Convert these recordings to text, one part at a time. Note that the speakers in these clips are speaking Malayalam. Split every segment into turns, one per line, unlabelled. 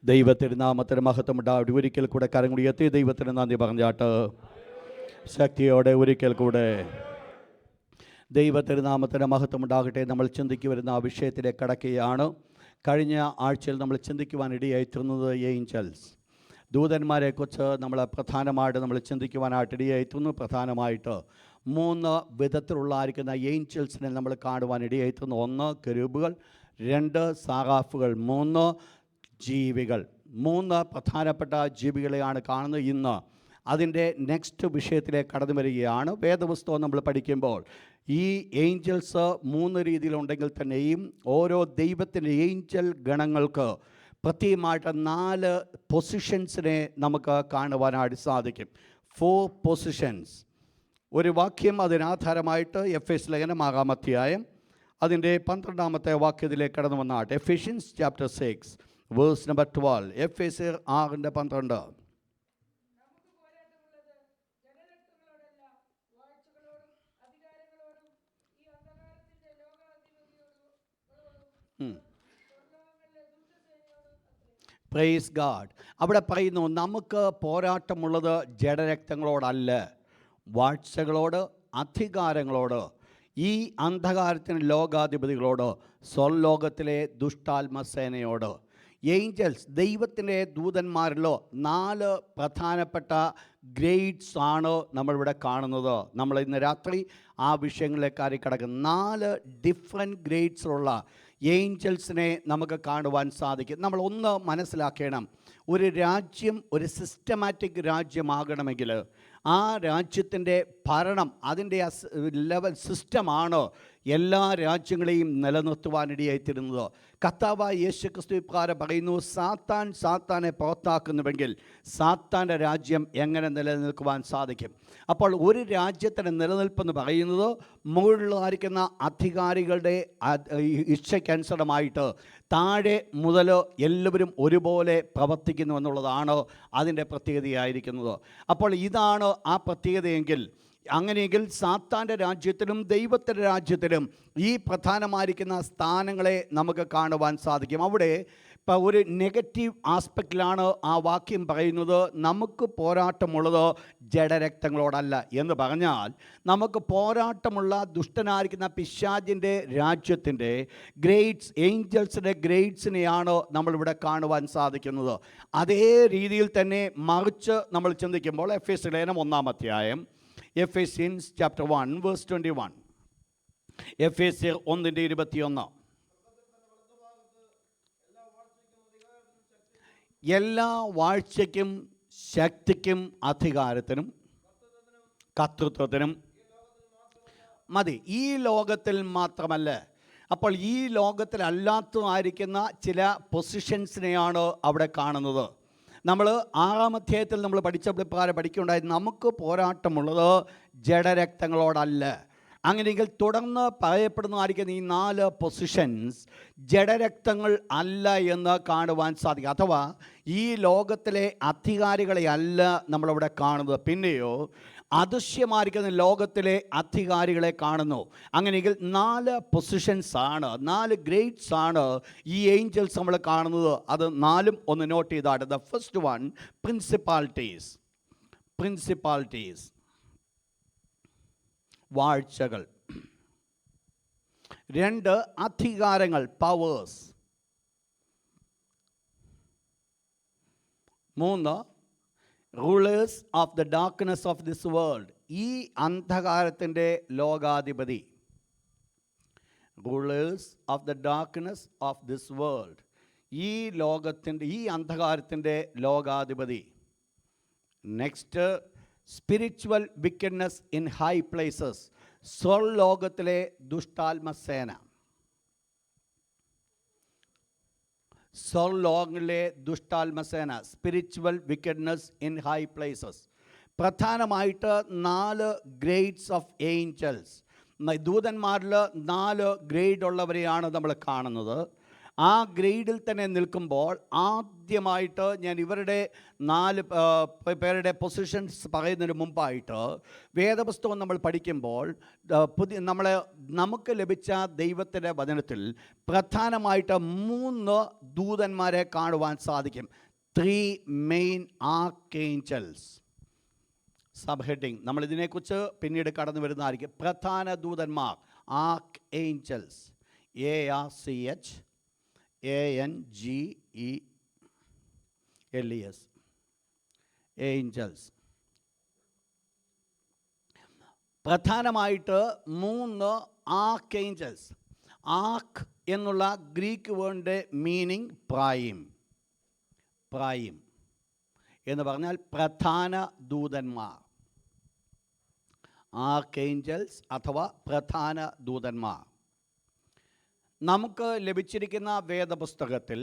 ദൈവത്തിരുനാമത്തിന് മഹത്വം ഉണ്ടാവട്ടെ. ഒരിക്കൽ കൂടെ കരം എത്തി ദൈവത്തിന് നന്ദി പറഞ്ഞാട്ട് ശക്തിയോടെ ഒരിക്കൽ കൂടെ ദൈവത്തിരുനാമത്തിന് മഹത്വം ഉണ്ടാകട്ടെ. നമ്മൾ ചിന്തിക്ക് വരുന്ന ആ വിഷയത്തിലേക്ക് കടക്കുകയാണ്. കഴിഞ്ഞ ആഴ്ചയിൽ നമ്മൾ ചിന്തിക്കുവാനിടയായിത്തീർന്നത് ഏഞ്ചൽസ്, ദൂതന്മാരെക്കുറിച്ച് നമ്മൾ ചിന്തിക്കുവാനായിട്ട് ഇടയായിത്തീർന്നു. പ്രധാനമായിട്ട് 3 വിധത്തിലുള്ളായിരിക്കുന്ന ഏഞ്ചൽസിനെ നമ്മൾ കാണുവാനിടയായിത്തീർന്നു. 1 കെരൂബുകൾ, 2 സാറാഫുകൾ, 3 ജീവികൾ. 3 പ്രധാനപ്പെട്ട ജീവികളെയാണ് കാണുന്നത്. ഇന്ന് അതിൻ്റെ നെക്സ്റ്റ് വിഷയത്തിലേക്ക് കടന്നു വരികയാണ്. വേദപുസ്തകം നമ്മൾ പഠിക്കുമ്പോൾ ഈ ഏഞ്ചൽസ് 3 രീതിയിലുണ്ടെങ്കിൽ തന്നെയും ഓരോ ദൈവത്തിൻ്റെ ഏഞ്ചൽ ഗണങ്ങൾക്ക് പ്രത്യേകമായിട്ട് 4 പൊസിഷൻസിനെ നമുക്ക് കാണുവാനായിട്ട് സാധിക്കും. 4 പൊസിഷൻസ്. ഒരു വാക്യം അതിനാധാരമായിട്ട് എഫേസ്യ ലേഖനം 6-ാം അധ്യായം അതിൻ്റെ 12-ാമത്തെ വാക്യത്തിലേക്ക് കടന്നു വന്നാട്ട്. Ephesians chapter 6 verse number 12. എഫേസ്യർ 6:12. Praise God. അവിടെ പറയുന്നു, നമുക്ക് പോരാട്ടമുള്ളത് ജഡരക്തങ്ങളോടല്ല, വാഴ്ചകളോട്, അധികാരങ്ങളോട്, ഈ അന്ധകാരത്തിന് ലോകാധിപതികളോട്, സ്വർലോകത്തിലെ ദുഷ്ടാത്മസേനയോട്. ഏഞ്ചൽസ്, ദൈവത്തിൻ്റെ ദൂതന്മാരിലോ 4 പ്രധാനപ്പെട്ട ഗ്രേഡ്സ് ആണ് നമ്മളിവിടെ കാണുന്നത്. നമ്മൾ ഇന്ന് രാത്രി ആ വിഷയങ്ങളിലേക്കാരി കിടക്കും. 4 ഡിഫറെൻറ്റ് ഗ്രേഡ്സിലുള്ള ഏഞ്ചൽസിനെ നമുക്ക് കാണുവാൻ സാധിക്കും. നമ്മൾ ഒന്ന് മനസ്സിലാക്കണം, ഒരു രാജ്യം ഒരു സിസ്റ്റമാറ്റിക് രാജ്യമാകണമെങ്കിൽ ആ രാജ്യത്തിൻ്റെ ഭരണം, അതിൻ്റെ ലെവൽ സിസ്റ്റമാണ് എല്ലാ രാജ്യങ്ങളെയും നിലനിർത്തുവാനിടയായിത്തീരുന്നത്. കർത്താവായ യേശുക്രിസ്തു ഇപ്രകാരം പറയുന്നു, സാത്താനെ പുറത്താക്കുന്നുവെങ്കിൽ സാത്താൻ്റെ രാജ്യം എങ്ങനെ നിലനിൽക്കുവാൻ സാധിക്കും? അപ്പോൾ ഒരു രാജ്യത്തിൻ്റെ നിലനിൽപ്പെന്ന് പറയുന്നത് മുകളിലായിരിക്കുന്ന അധികാരികളുടെ ഇച്ഛയ്ക്കനുസൃതമായിട്ട് താഴെ മുതൽ എല്ലാവരും ഒരുപോലെ പ്രവർത്തിക്കുന്നു എന്നുള്ളതാണ് അതിൻ്റെ പ്രത്യേകതയായിരിക്കുന്നത്. അപ്പോൾ ഇതാണ് ആ പ്രത്യേകതയെങ്കിൽ, അങ്ങനെയെങ്കിൽ സാത്താൻ്റെ രാജ്യത്തിലും ദൈവത്തിൻ്റെ രാജ്യത്തിലും ഈ പ്രധാനമായിരിക്കുന്ന സ്ഥാനങ്ങളെ നമുക്ക് കാണുവാൻ സാധിക്കും. അവിടെ ഇപ്പോൾ ഒരു നെഗറ്റീവ് ആസ്പെക്റ്റിലാണ് ആ വാക്യം പറയുന്നത്, നമുക്ക് പോരാട്ടമുള്ളത് ജഡരക്തങ്ങളോടല്ല എന്ന് പറഞ്ഞാൽ, നമുക്ക് പോരാട്ടമുള്ള ദുഷ്ടനായിരിക്കുന്ന പിശാചിൻ്റെ രാജ്യത്തിൻ്റെ ഗ്രേഡ്സ്, ഏഞ്ചൽസിൻ്റെ ഗ്രേഡ്സിനെയാണ് നമ്മളിവിടെ കാണുവാൻ സാധിക്കുന്നത്. അതേ രീതിയിൽ തന്നെ മറിച്ച് നമ്മൾ ചിന്തിക്കുമ്പോൾ എഫേസ്യ ലേഖനം 1-ാം അധ്യായം, എഫേസ്യൻസ് ചാപ്റ്റർ 1 വേഴ്സ് 21. എഫേസ്യർ 1:21. എല്ലാ വാഴ്ചയ്ക്കും ശക്തിക്കും അധികാരത്തിനും കർത്തൃത്വത്തിനും മതി, ഈ ലോകത്തിൽ മാത്രമല്ല. അപ്പോൾ ഈ ലോകത്തിലല്ലാത്തതായിരിക്കുന്ന ചില പൊസിഷൻസിനെയാണ് അവിടെ കാണുന്നത്. നമ്മൾ 6-ാം അധ്യായത്തിൽ നമ്മൾ പഠിക്കുകയുണ്ടായി, നമുക്ക് പോരാട്ടമുള്ളത് ജഡരക്തങ്ങളോടല്ല. അങ്ങനെയെങ്കിൽ തുടർന്ന് പറയപ്പെടുന്നതായിരിക്കുന്ന ഈ 4 പൊസിഷൻസ് ജഡരക്തങ്ങൾ അല്ല എന്ന് കാണുവാൻ സാധിക്കും. അഥവാ ഈ ലോകത്തിലെ അധികാരികളെ അല്ല നമ്മളിവിടെ കാണുന്നത്, പിന്നെയോ അദൃശ്യമായിരിക്കുന്ന ലോകത്തിലെ അധികാരികളെ കാണുന്നു. അങ്ങനെയെങ്കിൽ 4 പൊസിഷൻസ് ആണ്, 4 ഗ്രേഡ്സ് ആണ് ഈ ഏഞ്ചൽസ് നമ്മൾ കാണുന്നത്. അത് 4ഉം ഒന്ന് നോട്ട് ചെയ്താട്ട്. The first one, principalities. വാഴ്ചകൾ. 2 അധികാരങ്ങൾ, powers. 3 rulers of the darkness of this world, ഈ അന്ധകാരത്തിൻ്റെ ലോകാധിപതി. Rulers of the darkness of this world, ഈ ലോകത്തിൻ്റെ, ഈ അന്ധകാരത്തിൻ്റെ ലോകാധിപതി. Next, spiritual wickedness in high places, സ്വർലോകത്തിലെ ദുഷ്ടാത്മസേന. സ്വർലോകങ്ങളിലെ ദുഷ്ടാത്മസേന, spiritual wickedness in high places. പ്രധാനമായിട്ട് 4 ഗ്രേഡ്സ് ഓഫ് ഏഞ്ചൽസ്. ദൂതന്മാരിൽ 4 ഗ്രേഡ് ഉള്ളവരെയാണ് നമ്മൾ കാണുന്നത്. ആ ഗ്രേഡിൽ തന്നെ നിൽക്കുമ്പോൾ ആദ്യമായിട്ട് ഞാൻ ഇവരുടെ 4 പേരുടെ പൊസിഷൻസ് പറയുന്നതിന് മുമ്പായിട്ട് വേദപുസ്തകം നമ്മൾ പഠിക്കുമ്പോൾ നമുക്ക് ലഭിച്ച ദൈവത്തിൻ്റെ വചനത്തിൽ പ്രധാനമായിട്ട് 3 ദൂതന്മാരെ കാണുവാൻ സാധിക്കും. 3 മെയിൻ ആർക്കേഞ്ചൽസ്. സബ് ഹെഡിങ് നമ്മൾ ഇതിനെക്കുറിച്ച് പിന്നീട് കടന്നു വരുന്നതായിരിക്കും. പ്രധാന ദൂതന്മാർ, ആർക്ക് ഏഞ്ചൽസ്, ARCHANGELES, ഏഞ്ചൽസ്. പ്രധാനമായിട്ട് 3 ആർക്കേഞ്ചൽസ്. ആർക്ക് എന്നുള്ള ഗ്രീക്ക് വേർഡിൻ്റെ മീനിങ് പ്രായിം എന്ന് പറഞ്ഞാൽ പ്രധാന ദൂതന്മാർ. ആർക്കേഞ്ചൽസ് അഥവാ പ്രധാന ദൂതന്മാർ. നമുക്ക് ലഭിച്ചിരിക്കുന്ന വേദപുസ്തകത്തിൽ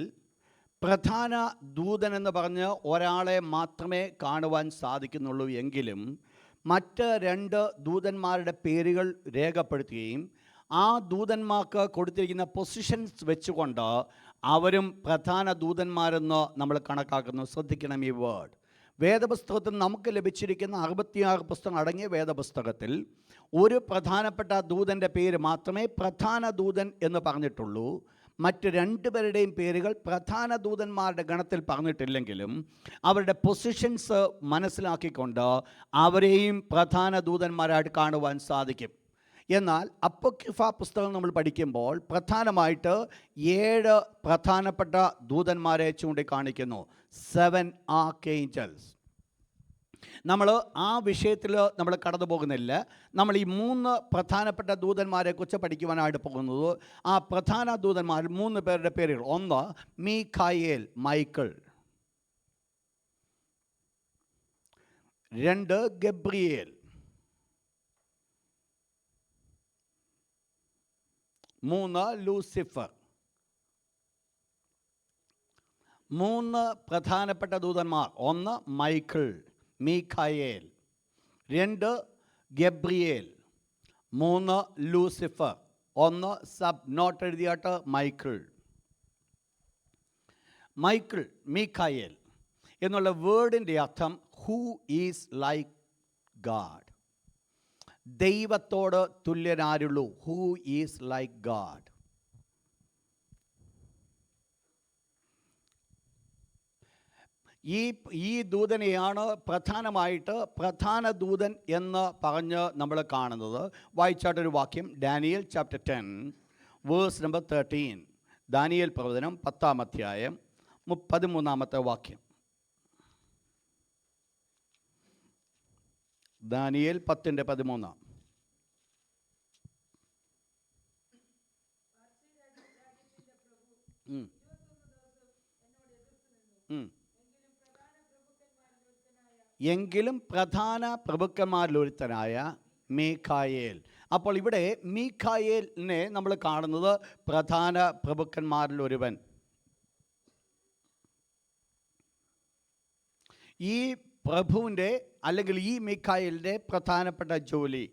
പ്രധാന ദൂതൻ എന്ന് പറഞ്ഞ് ഒരാളെ മാത്രമേ കാണുവാൻ സാധിക്കുന്നുള്ളൂ എങ്കിലും മറ്റ് 2 ദൂതന്മാരുടെ പേരുകൾ രേഖപ്പെടുത്തുകയും ആ ദൂതന്മാർക്ക് കൊടുത്തിരിക്കുന്ന പൊസിഷൻസ് വെച്ചുകൊണ്ട് അവരും പ്രധാന ദൂതന്മാരെന്ന് നമ്മൾ കണക്കാക്കുന്നു. ശ്രദ്ധിക്കണം ഈ വേർഡ്. വേദപുസ്തകത്തിൽ നമുക്ക് ലഭിച്ചിരിക്കുന്ന 66 പുസ്തകം അടങ്ങിയ വേദപുസ്തകത്തിൽ ഒരു പ്രധാനപ്പെട്ട ദൂതൻ്റെ പേര് മാത്രമേ പ്രധാന ദൂതൻ എന്ന് പറഞ്ഞിട്ടുള്ളൂ. മറ്റ് 2 പേരുടെയും പേരുകൾ പ്രധാന ദൂതന്മാരുടെ ഗണത്തിൽ പറഞ്ഞിട്ടില്ലെങ്കിലും അവരുടെ പൊസിഷൻസ് മനസ്സിലാക്കിക്കൊണ്ട് അവരെയും പ്രധാന ദൂതന്മാരായിട്ട് കാണുവാൻ സാധിക്കും. എന്നാൽ അപ്പോക്രിഫ പുസ്തകം നമ്മൾ പഠിക്കുമ്പോൾ പ്രധാനമായിട്ട് 7 പ്രധാനപ്പെട്ട ദൂതന്മാരെ ചൂണ്ടിക്കാണിക്കുന്നു. 7 ആർക്കേഞ്ചൽസ്. നമ്മൾ ആ വിഷയത്തിൽ നമ്മൾ കടന്നു പോകുന്നില്ല. നമ്മൾ ഈ 3 പ്രധാനപ്പെട്ട ദൂതന്മാരെക്കുറിച്ച് പഠിക്കുവാനായിട്ട് പോകുന്നത്. ആ പ്രധാന ദൂതന്മാർ 3 പേരുടെ പേരുകൾ. 1 മീഖായേൽ, മൈക്കിൾ. 2 ഗബ്രിയേൽ. 3 ലൂസിഫർ. 3 പ്രധാനപ്പെട്ട ദൂതന്മാർ. 1 മൈക്കിൾ, മീഖായേൽ. 2 ഗബ്രിയേൽ. 3 ലൂസിഫർ. 1 സബ് നോട്ട് എഴുതിയാട്ട് മൈക്കിൾ. മീഖായേൽ എന്നുള്ള വേർഡിൻ്റെ അർത്ഥം ഹൂ ഈസ് ലൈക്ക് ഗാഡ്. ദൈവത്തോട് തുല്യനാരുള്ളൂ. Who is like God. ഈ ദൂതനെയാണ് പ്രധാനമായിട്ട് പ്രധാന ദൂതൻ എന്ന് പറഞ്ഞ് നമ്മൾ കാണുന്നത്. വായിച്ചാട്ടൊരു വാക്യം, ഡാനിയൽ ചാപ്റ്റർ 10 വേഴ്സ് നമ്പർ 13. ദാനിയേൽ പ്രവചനം 10-ാം അധ്യായം 13-ാമത്തെ വാക്യം. ദാനിയേൽ 10:13. എങ്കിലും പ്രധാന പ്രഭുക്കന്മാരിലൊരുത്തനായ മീഖായേൽ. അപ്പോൾ ഇവിടെ മീഖായേലിനെ നമ്മൾ കാണുന്നത് പ്രധാന പ്രഭുക്കന്മാരിലൊരുവൻ. ഈ പ്രഭുവിൻ്റെ അല്ലെങ്കിൽ ഈ മീഖായേലിൻ്റെ പ്രധാനപ്പെട്ട ജോലി.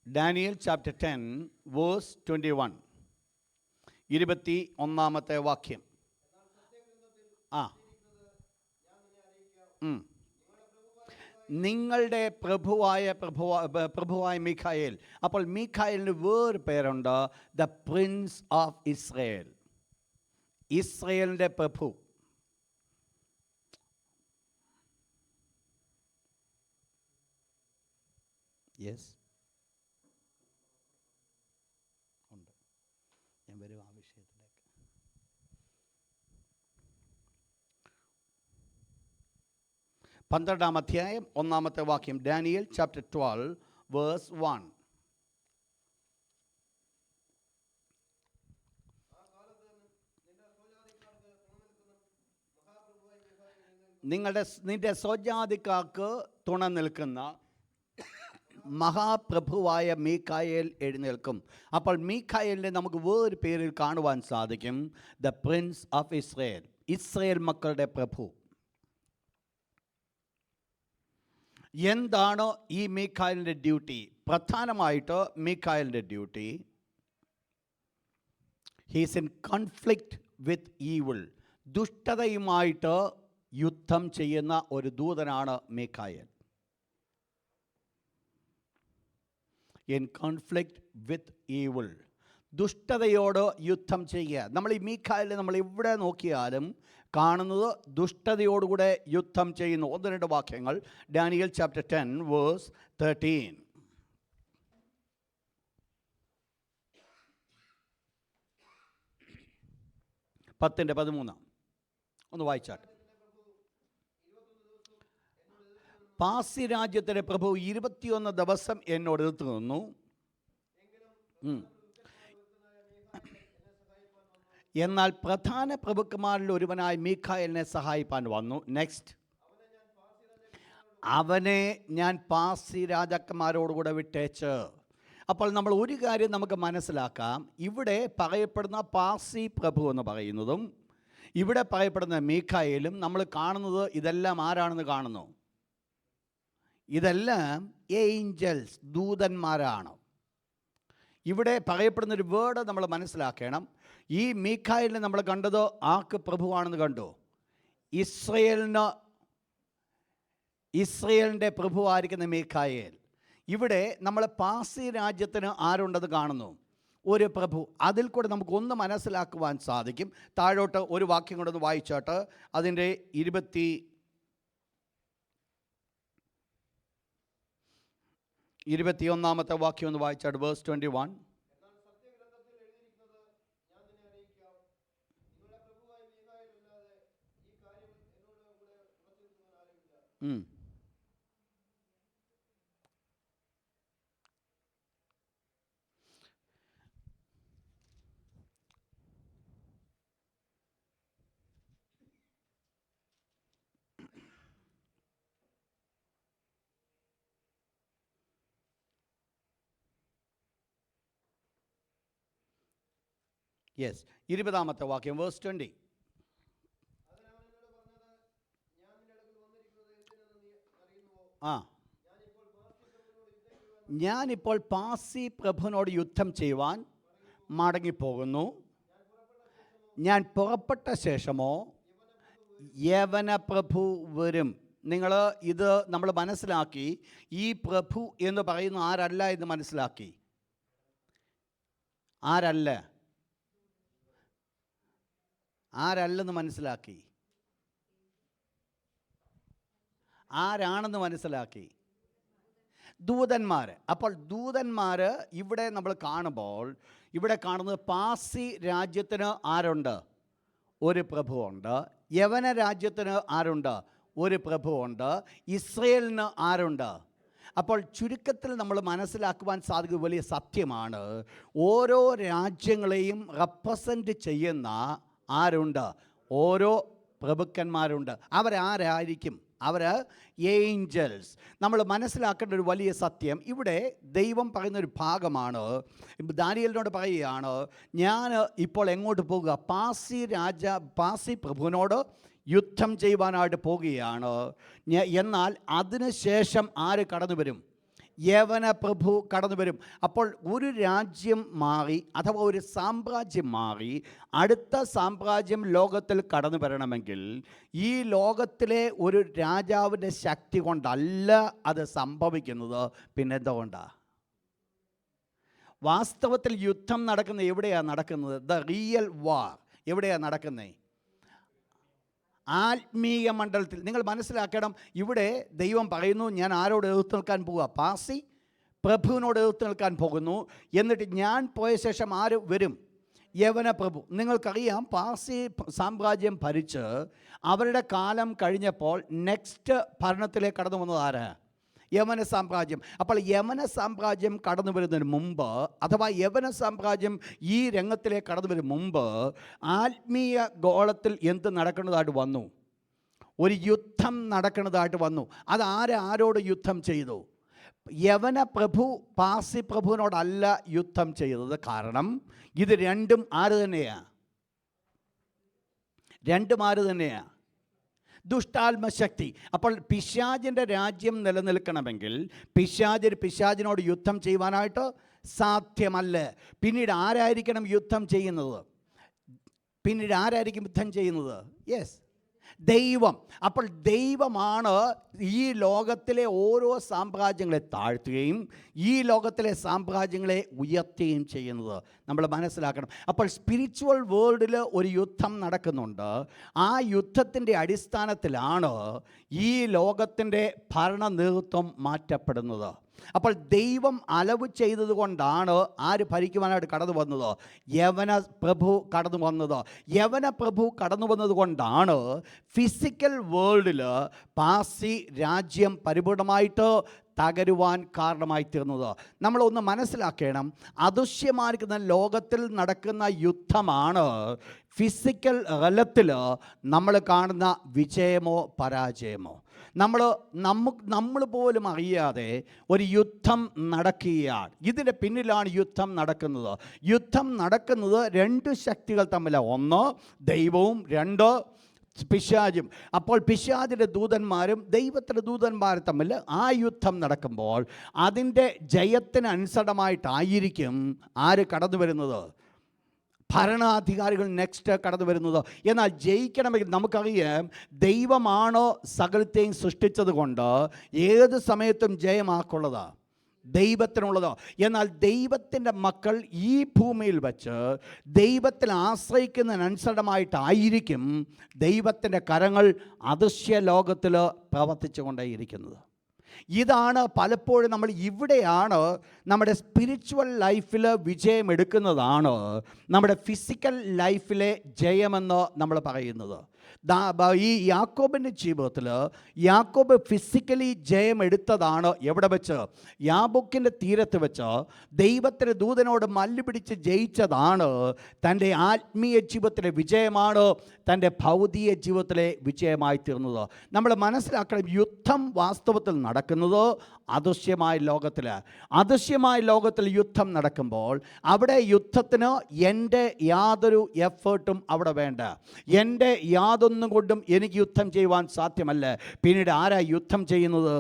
ഡാനിയൽ ചാപ്റ്റർ 10 വേഴ്സ് 21, 21-ാമത്തെ വാക്യം. നിങ്ങളുടെ പ്രഭുവായ മീഖായേൽ. അപ്പോൾ മീഖായേലിന് വേറെ പേരുണ്ട്, ദ പ്രിൻസ് ഓഫ് ഇസ്രയേൽ. ഇസ്രയേലിൻ്റെ പ്രഭു. യെസ്, ഉണ്ട്. ഞാൻ വരും ആ വിഷയത്തിലേക്ക്. പന്ത്രണ്ടാം അധ്യായം 1-ാമത്തെ വാക്യം. Daniel chapter 12 verse 1. നിന്റെ സ്വജാതിക്കാർക്ക് തുണ നിൽക്കുന്ന മഹാപ്രഭുവായ മീഖായേൽ എഴുന്നേൽക്കും. അപ്പോൾ മീഖായേലിനെ നമുക്ക് വേറൊരു പേരിൽ കാണുവാൻ സാധിക്കും, the prince of Israel. Israel മക്കളുടെ പ്രഭു. എന്താണ് ഈ മീഖായേലിൻ്റെ ഡ്യൂട്ടി? പ്രധാനമായിട്ട് മീഖായേലിൻ്റെ duty he's in conflict with evil. ദുഷ്ടതയുമായിട്ട് യുദ്ധം ചെയ്യുന്ന ഒരു ദൂതനാണ് മീഖായേൽ. ഇൻ കോൺഫ്ലിക്റ്റ് വിത്ത് ഈവിൾ, ദുഷ്ടതയോട് യുദ്ധം ചെയ്യുക. നമ്മൾ ഈ മീഖായേലിനെ നമ്മൾ എവിടെ നോക്കിയാലും കാണുന്നത് ദുഷ്ടതയോടുകൂടെ യുദ്ധം ചെയ്യുന്നു. 1-2 വാക്യങ്ങൾ. Daniel chapter 10 verse 13. 10:13 ഒന്ന് വായിച്ചാട്ടെ. പാസി രാജ്യത്തിൻ്റെ പ്രഭു 21 ദിവസം എന്നോട് എതിർത്ത് നിന്നു. എന്നാൽ പ്രധാന പ്രഭുക്കന്മാരിൽ ഒരുവനായ മീഖായേലിനെ സഹായിപ്പാൻ വന്നു. നെക്സ്റ്റ്, അവനെ ഞാൻ പാസി രാജാക്കന്മാരോടുകൂടെ വിട്ടേച്ച്. അപ്പോൾ നമ്മൾ ഒരു കാര്യം നമുക്ക് മനസ്സിലാക്കാം. ഇവിടെ പറയപ്പെടുന്ന പാസി പ്രഭു എന്ന് പറയുന്നതും ഇവിടെ പറയപ്പെടുന്ന മീഖായേലും നമ്മൾ കാണുന്നത് ഇതെല്ലാം ആരാണെന്ന് കാണുന്നു? ഇതെല്ലാം ഏഞ്ചൽസ്, ദൂതന്മാരാണ്. ഇവിടെ പറയപ്പെടുന്നൊരു വേർഡ് നമ്മൾ മനസ്സിലാക്കണം. ഈ മീഖായേലിനെ നമ്മൾ കണ്ടത് ആർക്ക് പ്രഭുവാണെന്ന് കണ്ടു? ഇസ്രയേലിൻ്റെ പ്രഭുവായിരിക്കുന്ന മീഖായേൽ. ഇവിടെ നമ്മൾ പാസി രാജ്യത്തിന് ആരുണ്ടെന്ന് കാണുന്നു? ഒരു പ്രഭു. അതിൽ കൂടെ നമുക്കൊന്ന് മനസ്സിലാക്കുവാൻ സാധിക്കും. താഴോട്ട് ഒരു വാക്യം കൊണ്ടൊന്ന് വായിച്ചോട്ട്. അതിൻ്റെ 21 വാക്യം ഒന്ന് വായിച്ചാട്ട്. വേഴ്സ് 21. യെസ്, 20 വാക്യം വേഴ്സ് 20. ഞാനിപ്പോൾ പാസി പ്രഭുവിനോട് യുദ്ധം ചെയ്യുവാൻ മടങ്ങിപ്പോകുന്നു. ഞാൻ പുറപ്പെട്ട ശേഷമോ യവന പ്രഭു വരും. ഇത് നമ്മൾ മനസ്സിലാക്കി. ഈ പ്രഭു എന്ന് പറയുന്ന ആരല്ല എന്ന് മനസ്സിലാക്കി. ആരല്ലെന്ന് മനസ്സിലാക്കി. ആരാണെന്ന് മനസ്സിലാക്കി? ദൂതന്മാർ. അപ്പോൾ ദൂതന്മാർ ഇവിടെ നമ്മൾ കാണുമ്പോൾ ഇവിടെ കാണുന്നത് പാസി രാജ്യത്തിന് ആരുണ്ട്? ഒരു പ്രഭുവുണ്ട്. യവന രാജ്യത്തിന് ആരുണ്ട്? ഒരു പ്രഭുവുണ്ട്. ഇസ്രയേലിന് ആരുണ്ട്? അപ്പോൾ ചുരുക്കത്തിൽ നമ്മൾ മനസ്സിലാക്കുവാൻ സാധിക്കുന്ന വലിയ സത്യമാണ്, ഓരോ രാജ്യങ്ങളെയും റെപ്രസെൻ്റ് ചെയ്യുന്ന ആരുണ്ട്? ഓരോ പ്രഭുക്കന്മാരുണ്ട്. അവരാരായിരിക്കും? അവർ ഏഞ്ചൽസ്. നമ്മൾ മനസ്സിലാക്കേണ്ട ഒരു വലിയ സത്യം ഇവിടെ ദൈവം പറയുന്നൊരു ഭാഗമാണ്. ദാനിയേലിനോട് പറയുകയാണ്, ഞാൻ ഇപ്പോൾ എങ്ങോട്ട് പോകുക? പാസി പ്രഭുവിനോട് യുദ്ധം ചെയ്യുവാനായിട്ട് പോകുകയാണ്. എന്നാൽ അതിനുശേഷം ആര് കടന്നു വരും? യവന പ്രഭു കടന്നു വരും. അപ്പോൾ ഒരു രാജ്യം മാറി അഥവാ ഒരു സാമ്രാജ്യം മാറി അടുത്ത സാമ്രാജ്യം ലോകത്തിൽ കടന്നു വരണമെങ്കിൽ ഈ ലോകത്തിലെ ഒരു രാജാവിൻ്റെ ശക്തി കൊണ്ടല്ല അത് സംഭവിക്കുന്നത്. പിന്നെന്തുകൊണ്ടാണ്? വാസ്തവത്തിൽ യുദ്ധം നടക്കുന്നത് എവിടെയാണ് നടക്കുന്നത്? ദ റിയൽ വാർ എവിടെയാണ് നടക്കുന്നത്? ആത്മീയ മണ്ഡലത്തിൽ. നിങ്ങൾ മനസ്സിലാക്കണം, ഇവിടെ ദൈവം പറയുന്നു, ഞാൻ ആരോട് എതിർത്ത് നിൽക്കാൻ പോവുക? പാസി പ്രഭുവിനോട് എതിർത്ത് നിൽക്കാൻ പോകുന്നു. എന്നിട്ട് ഞാൻ പോയ ശേഷം ആര് വരും? യവന പ്രഭു. നിങ്ങൾക്കറിയാം, പാസി സാമ്രാജ്യം ഭരിച്ച് അവരുടെ കാലം കഴിഞ്ഞപ്പോൾ നെക്സ്റ്റ് ഭരണത്തിലേക്ക് കടന്നു വന്നത് ആരാ? യവന സാമ്രാജ്യം. അപ്പോൾ യവന സാമ്രാജ്യം കടന്നു വരുന്നതിന് മുമ്പ് അഥവാ യവന സാമ്രാജ്യം ഈ രംഗത്തിലേക്ക് കടന്നു വരുന്ന മുമ്പ് ആത്മീയ ഗോളത്തിൽ എന്ത് നടക്കുന്നതായിട്ട് വന്നു? ഒരു യുദ്ധം നടക്കുന്നതായിട്ട് വന്നു. അത് ആരോട് യുദ്ധം ചെയ്തു? യവന പ്രഭു പാസി പ്രഭുവിനോടല്ല യുദ്ധം ചെയ്തത്. കാരണം ഇത് രണ്ടും ആര് തന്നെയാണ്? രണ്ടും ആര് തന്നെയാണ്? ദുഷ്ടാത്മശക്തി. അപ്പോൾ പിശാചിൻ്റെ രാജ്യം നിലനിൽക്കണമെങ്കിൽ പിശാചിനോട് യുദ്ധം ചെയ്യുവാനായിട്ട് സാധ്യമല്ല. പിന്നീട് ആരായിരിക്കണം യുദ്ധം ചെയ്യുന്നത്? പിന്നീട് ആരായിരിക്കും യുദ്ധം ചെയ്യുന്നത്? യെസ്, ദൈവം. അപ്പോൾ ദൈവമാണ് ഈ ലോകത്തിലെ ഓരോ സാമ്രാജ്യങ്ങളെ താഴ്ത്തുകയും ഈ ലോകത്തിലെ സാമ്രാജ്യങ്ങളെ ഉയർത്തുകയും ചെയ്യുന്നത് നമ്മൾ മനസ്സിലാക്കണം. അപ്പോൾ സ്പിരിച്വൽ വേൾഡിൽ ഒരു യുദ്ധം നടക്കുന്നുണ്ട്. ആ യുദ്ധത്തിൻ്റെ അടിസ്ഥാനത്തിലാണ് ഈ ലോകത്തിൻ്റെ ഭരണ നേതൃത്വം മാറ്റപ്പെടുന്നത്. അപ്പോൾ ദൈവം അലവ് ചെയ്തതുകൊണ്ടാണ് ആര് ഭരിക്കുവാനായിട്ട് കടന്നു വന്നത്? യവന പ്രഭു കടന്നു വന്നത്. യവന പ്രഭു കടന്നു വന്നത് കൊണ്ടാണ് ഫിസിക്കൽ വേൾഡിൽ പാർസി രാജ്യം പരിപൂർണമായിട്ട് തകരുവാൻ കാരണമായി തീർന്നത്. നമ്മളൊന്ന് മനസ്സിലാക്കണം, അദൃശ്യമായിരിക്കുന്ന ലോകത്തിൽ നടക്കുന്ന യുദ്ധമാണ് ഫിസിക്കൽ തലത്തിൽ നമ്മൾ കാണുന്ന വിജയമോ പരാജയമോ. നമ്മൾ പോലും അറിയാതെ ഒരു യുദ്ധം നടക്കുകയാണ്. ഇതിൻ്റെ പിന്നിലാണ് യുദ്ധം നടക്കുന്നത്. യുദ്ധം നടക്കുന്നത് രണ്ട് ശക്തികൾ തമ്മിലാണ്. ഒന്ന് ദൈവവും, രണ്ട് പിശാചും. അപ്പോൾ പിശാചിൻ്റെ ദൂതന്മാരും ദൈവത്തിൻ്റെ ദൂതന്മാരും തമ്മിൽ ആ യുദ്ധം നടക്കുമ്പോൾ അതിൻ്റെ ജയത്തിനനുസൃതമായിട്ടായിരിക്കും ആര് കടന്നു വരുന്നത്? ഭരണാധികാരികൾ നെക്സ്റ്റ് കടന്നു വരുന്നത്. എന്നാൽ ജയിക്കണമെങ്കിൽ നമുക്കറിയാം, ദൈവമാണോ സകലത്തെയും സൃഷ്ടിച്ചത് കൊണ്ട് ഏത് സമയത്തും ജയമാക്കുള്ളതാണ് ദൈവത്തിനുള്ളത്. എന്നാൽ ദൈവത്തിൻ്റെ മക്കൾ ഈ ഭൂമിയിൽ വച്ച് ദൈവത്തിൽ ആശ്രയിക്കുന്നതിനനുസൃതമായിട്ടായിരിക്കും ദൈവത്തിൻ്റെ കരങ്ങൾ അദൃശ്യ ലോകത്തിൽ പ്രവർത്തിച്ചു കൊണ്ടേയിരിക്കുന്നത്. ഇതാണ് പലപ്പോഴും നമ്മൾ ഇവിടെയാണ് നമ്മുടെ സ്പിരിച്വൽ ലൈഫിൽ വിജയമെടുക്കുന്നതാണ് നമ്മുടെ ഫിസിക്കൽ ലൈഫിലെ ജയമെന്ന് നമ്മൾ പറയുന്നത്. ഈ യാക്കോബിൻ്റെ ജീവിതത്തിൽ യാക്കോബ് ഫിസിക്കലി ജയമെടുത്തതാണ് എവിടെ വെച്ച്? യാബോക്കിൻ്റെ തീരത്ത് വെച്ച് ദൈവത്തിൻ്റെ ദൂതനോട് മല്ലുപിടിച്ച് ജയിച്ചതാണ് തൻ്റെ ആത്മീയ ജീവിതത്തിലെ വിജയമാണ് തൻ്റെ ഭൗതിക ജീവിതത്തിലെ വിജയമായി തീർന്നത്. നമ്മൾ മനസ്സിലാക്കണം, യുദ്ധം വാസ്തവത്തിൽ നടക്കുന്നത് അദൃശ്യമായ ലോകത്തിൽ. അദൃശ്യമായ ലോകത്തിൽ യുദ്ധം നടക്കുമ്പോൾ അവിടെ യുദ്ധത്തിന് എൻ്റെ യാതൊരു എഫേർട്ടും അവിടെ വേണ്ട. എൻ്റെ യാതൊന്നും കൊണ്ടും എനിക്ക് യുദ്ധം ചെയ്യുവാൻ സാധ്യമല്ല. പിന്നീട് ആരാ യുദ്ധം ചെയ്യുന്നത്?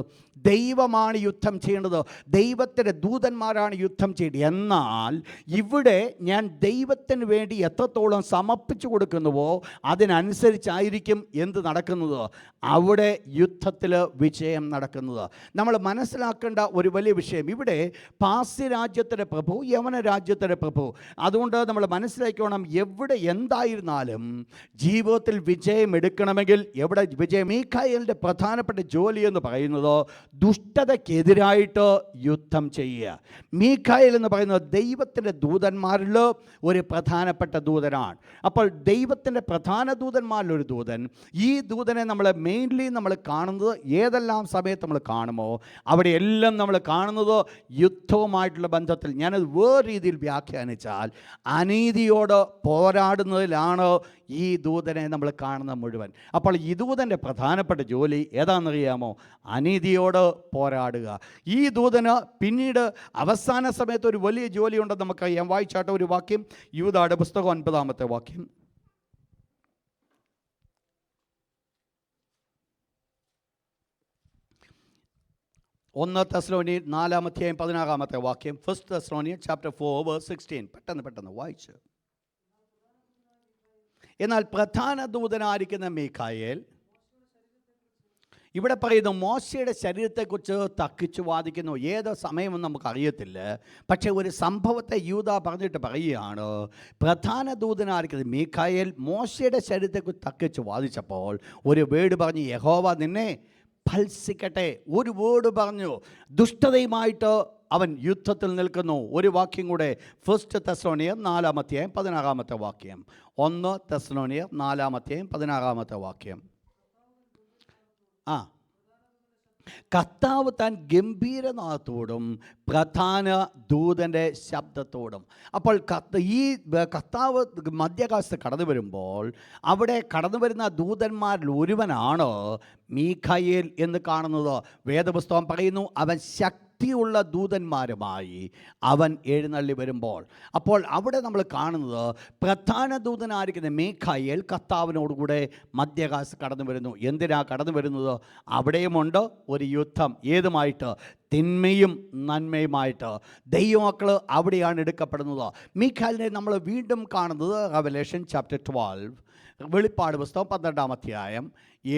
ദൈവമാണ് യുദ്ധം ചെയ്യേണ്ടത്. ദൈവത്തിൻ്റെ ദൂതന്മാരാണ് യുദ്ധം ചെയ്യേണ്ടത്. എന്നാൽ ഇവിടെ ഞാൻ ദൈവത്തിന് വേണ്ടി എത്രത്തോളം സമർപ്പിച്ചു കൊടുക്കുന്നുവോ അതിനനുസരിച്ചായിരിക്കും എന്ത് നടക്കുന്നത്? അവിടെ യുദ്ധത്തിൽ വിജയം നടക്കുന്നത്. നമ്മൾ മനസ്സിലാക്കേണ്ട ഒരു വലിയ വിഷയം, ഇവിടെ പാർസി രാജ്യത്തിൻ്റെ പ്രഭു, യവന രാജ്യത്തിൻ്റെ പ്രഭു. അതുകൊണ്ട് നമ്മൾ മനസ്സിലാക്കണം, എവിടെ എന്തായിരുന്നാലും ജീവിതത്തിൽ വിജയം എടുക്കണമെങ്കിൽ എവിടെ വിജയം. മീഖായേലിൻ്റെ പ്രധാനപ്പെട്ട ജോലി എന്ന് പറയുന്നത് ദുഷ്ടതയ്ക്കെതിരായിട്ട് യുദ്ധം ചെയ്യുക. മീഖായേൽ എന്ന് പറയുന്നത് ദൈവത്തിൻ്റെ ദൂതന്മാരിൽ ഒരു പ്രധാനപ്പെട്ട ദൂതനാണ്. അപ്പോൾ ദൈവത്തിൻ്റെ പ്രധാന ദൂതന്മാരിലൊരു ദൂതൻ. ഈ ദൂതനെ നമ്മൾ മെയിൻലി നമ്മൾ കാണുന്നത് ഏതെല്ലാം സമയത്ത് നമ്മൾ കാണുമോ അവിടെയെല്ലാം നമ്മൾ കാണുന്നത് യുദ്ധവുമായിട്ടുള്ള ബന്ധത്തിൽ. ഞാനത് വേറെ രീതിയിൽ വ്യാഖ്യാനിച്ചാൽ അനീതിയോട് പോരാടുന്നതിലാണ് ഈ ദൂതനെ നമ്മൾ കാണുന്ന മുഴുവൻ. അപ്പോൾ ഈ ദൂതൻ്റെ പ്രധാനപ്പെട്ട ജോലി ഏതാണെന്നറിയാമോ? അനീതിയോട് പോരാടുക. ഈ ദൂതന് പിന്നീട് അവസാന സമയത്ത് ഒരു വലിയ ജോലിയുണ്ടെന്ന് നമുക്കറിയാം. വായിച്ചാട്ട ഒരു വാക്യം, യൂദായുടെ പുസ്തകം 9-ാമത്തെ വാക്യം. ഒന്ന് തെസ്സലോനിയർ 4-ാമത്തെ വാക്യം. 1 Thessalonians chapter 4 verse 16. പെട്ടെന്ന് വായിച്ചു. എന്നാൽ പ്രധാന ദൂതനായിരിക്കുന്ന മീഖായേൽ ഇവിടെ പറയുന്നു, മോശയുടെ ശരീരത്തെക്കുറിച്ച് തർക്കിച്ചു വാദിക്കുന്നു. ഏത് സമയമെന്ന് നമുക്കറിയത്തില്ല. പക്ഷേ ഒരു സംഭവത്തെ യൂദാ പറഞ്ഞിട്ട് പറയുകയാണ്, പ്രധാന ദൂതനായിരിക്കുന്നത് മീഖായേൽ മോശയുടെ ശരീരത്തെക്കുറിച്ച് തർക്കിച്ചു വാദിച്ചപ്പോൾ ഒരു വേർഡ് പറഞ്ഞു, യഹോവ നിന്നെ ഭത്സിക്കട്ടെ. ഒരു വേർഡ് പറഞ്ഞു. ദുഷ്ടതയുമായിട്ട് അവൻ യുദ്ധത്തിൽ നിൽക്കുന്നു. ഒരു വാക്യം കൂടെ, 1 Thessalonians 4-ാമത്തെ വാക്യം. 1 Thessalonians 4-ാമത്തെ വാക്യം. കർത്താവ് താൻ ഗംഭീരനാദത്തോടും പ്രധാന ദൂതൻ്റെ ശബ്ദത്തോടും. അപ്പോൾ ഈ കർത്താവ് മധ്യാകാശത്ത് കടന്നു വരുമ്പോൾ അവിടെ കടന്നു വരുന്ന ദൂതന്മാരിൽ ഒരുവനാണ് മീഖായേൽ എന്ന് കാണുന്നത്. വേദപുസ്തകം പറയുന്നു, അവൻ ശക്തിയുള്ള ദൂതന്മാരുമായി അവൻ എഴുന്നള്ളി വരുമ്പോൾ, അപ്പോൾ അവിടെ നമ്മൾ കാണുന്നത് പ്രധാന ദൂതനായിരിക്കുന്ന മീഖായേൽ കർത്താവിനോടുകൂടെ മധ്യാകാശത്ത് കടന്നു വരുന്നു. എന്തിനാ കടന്നു വരുന്നത്? അവിടെയുമുണ്ട് ഒരു യുദ്ധം. ഏതുമായിട്ട്? തിന്മയും നന്മയുമായിട്ട്. ദൈവമക്കൾ അവിടെയാണ് എടുക്കപ്പെടുന്നത്. മീഖായേലിനെ നമ്മൾ വീണ്ടും കാണുന്നത് റെവലേഷൻ ചാപ്റ്റർ 12, വെളിപ്പാട് പുസ്തകം 12-ാം അധ്യായം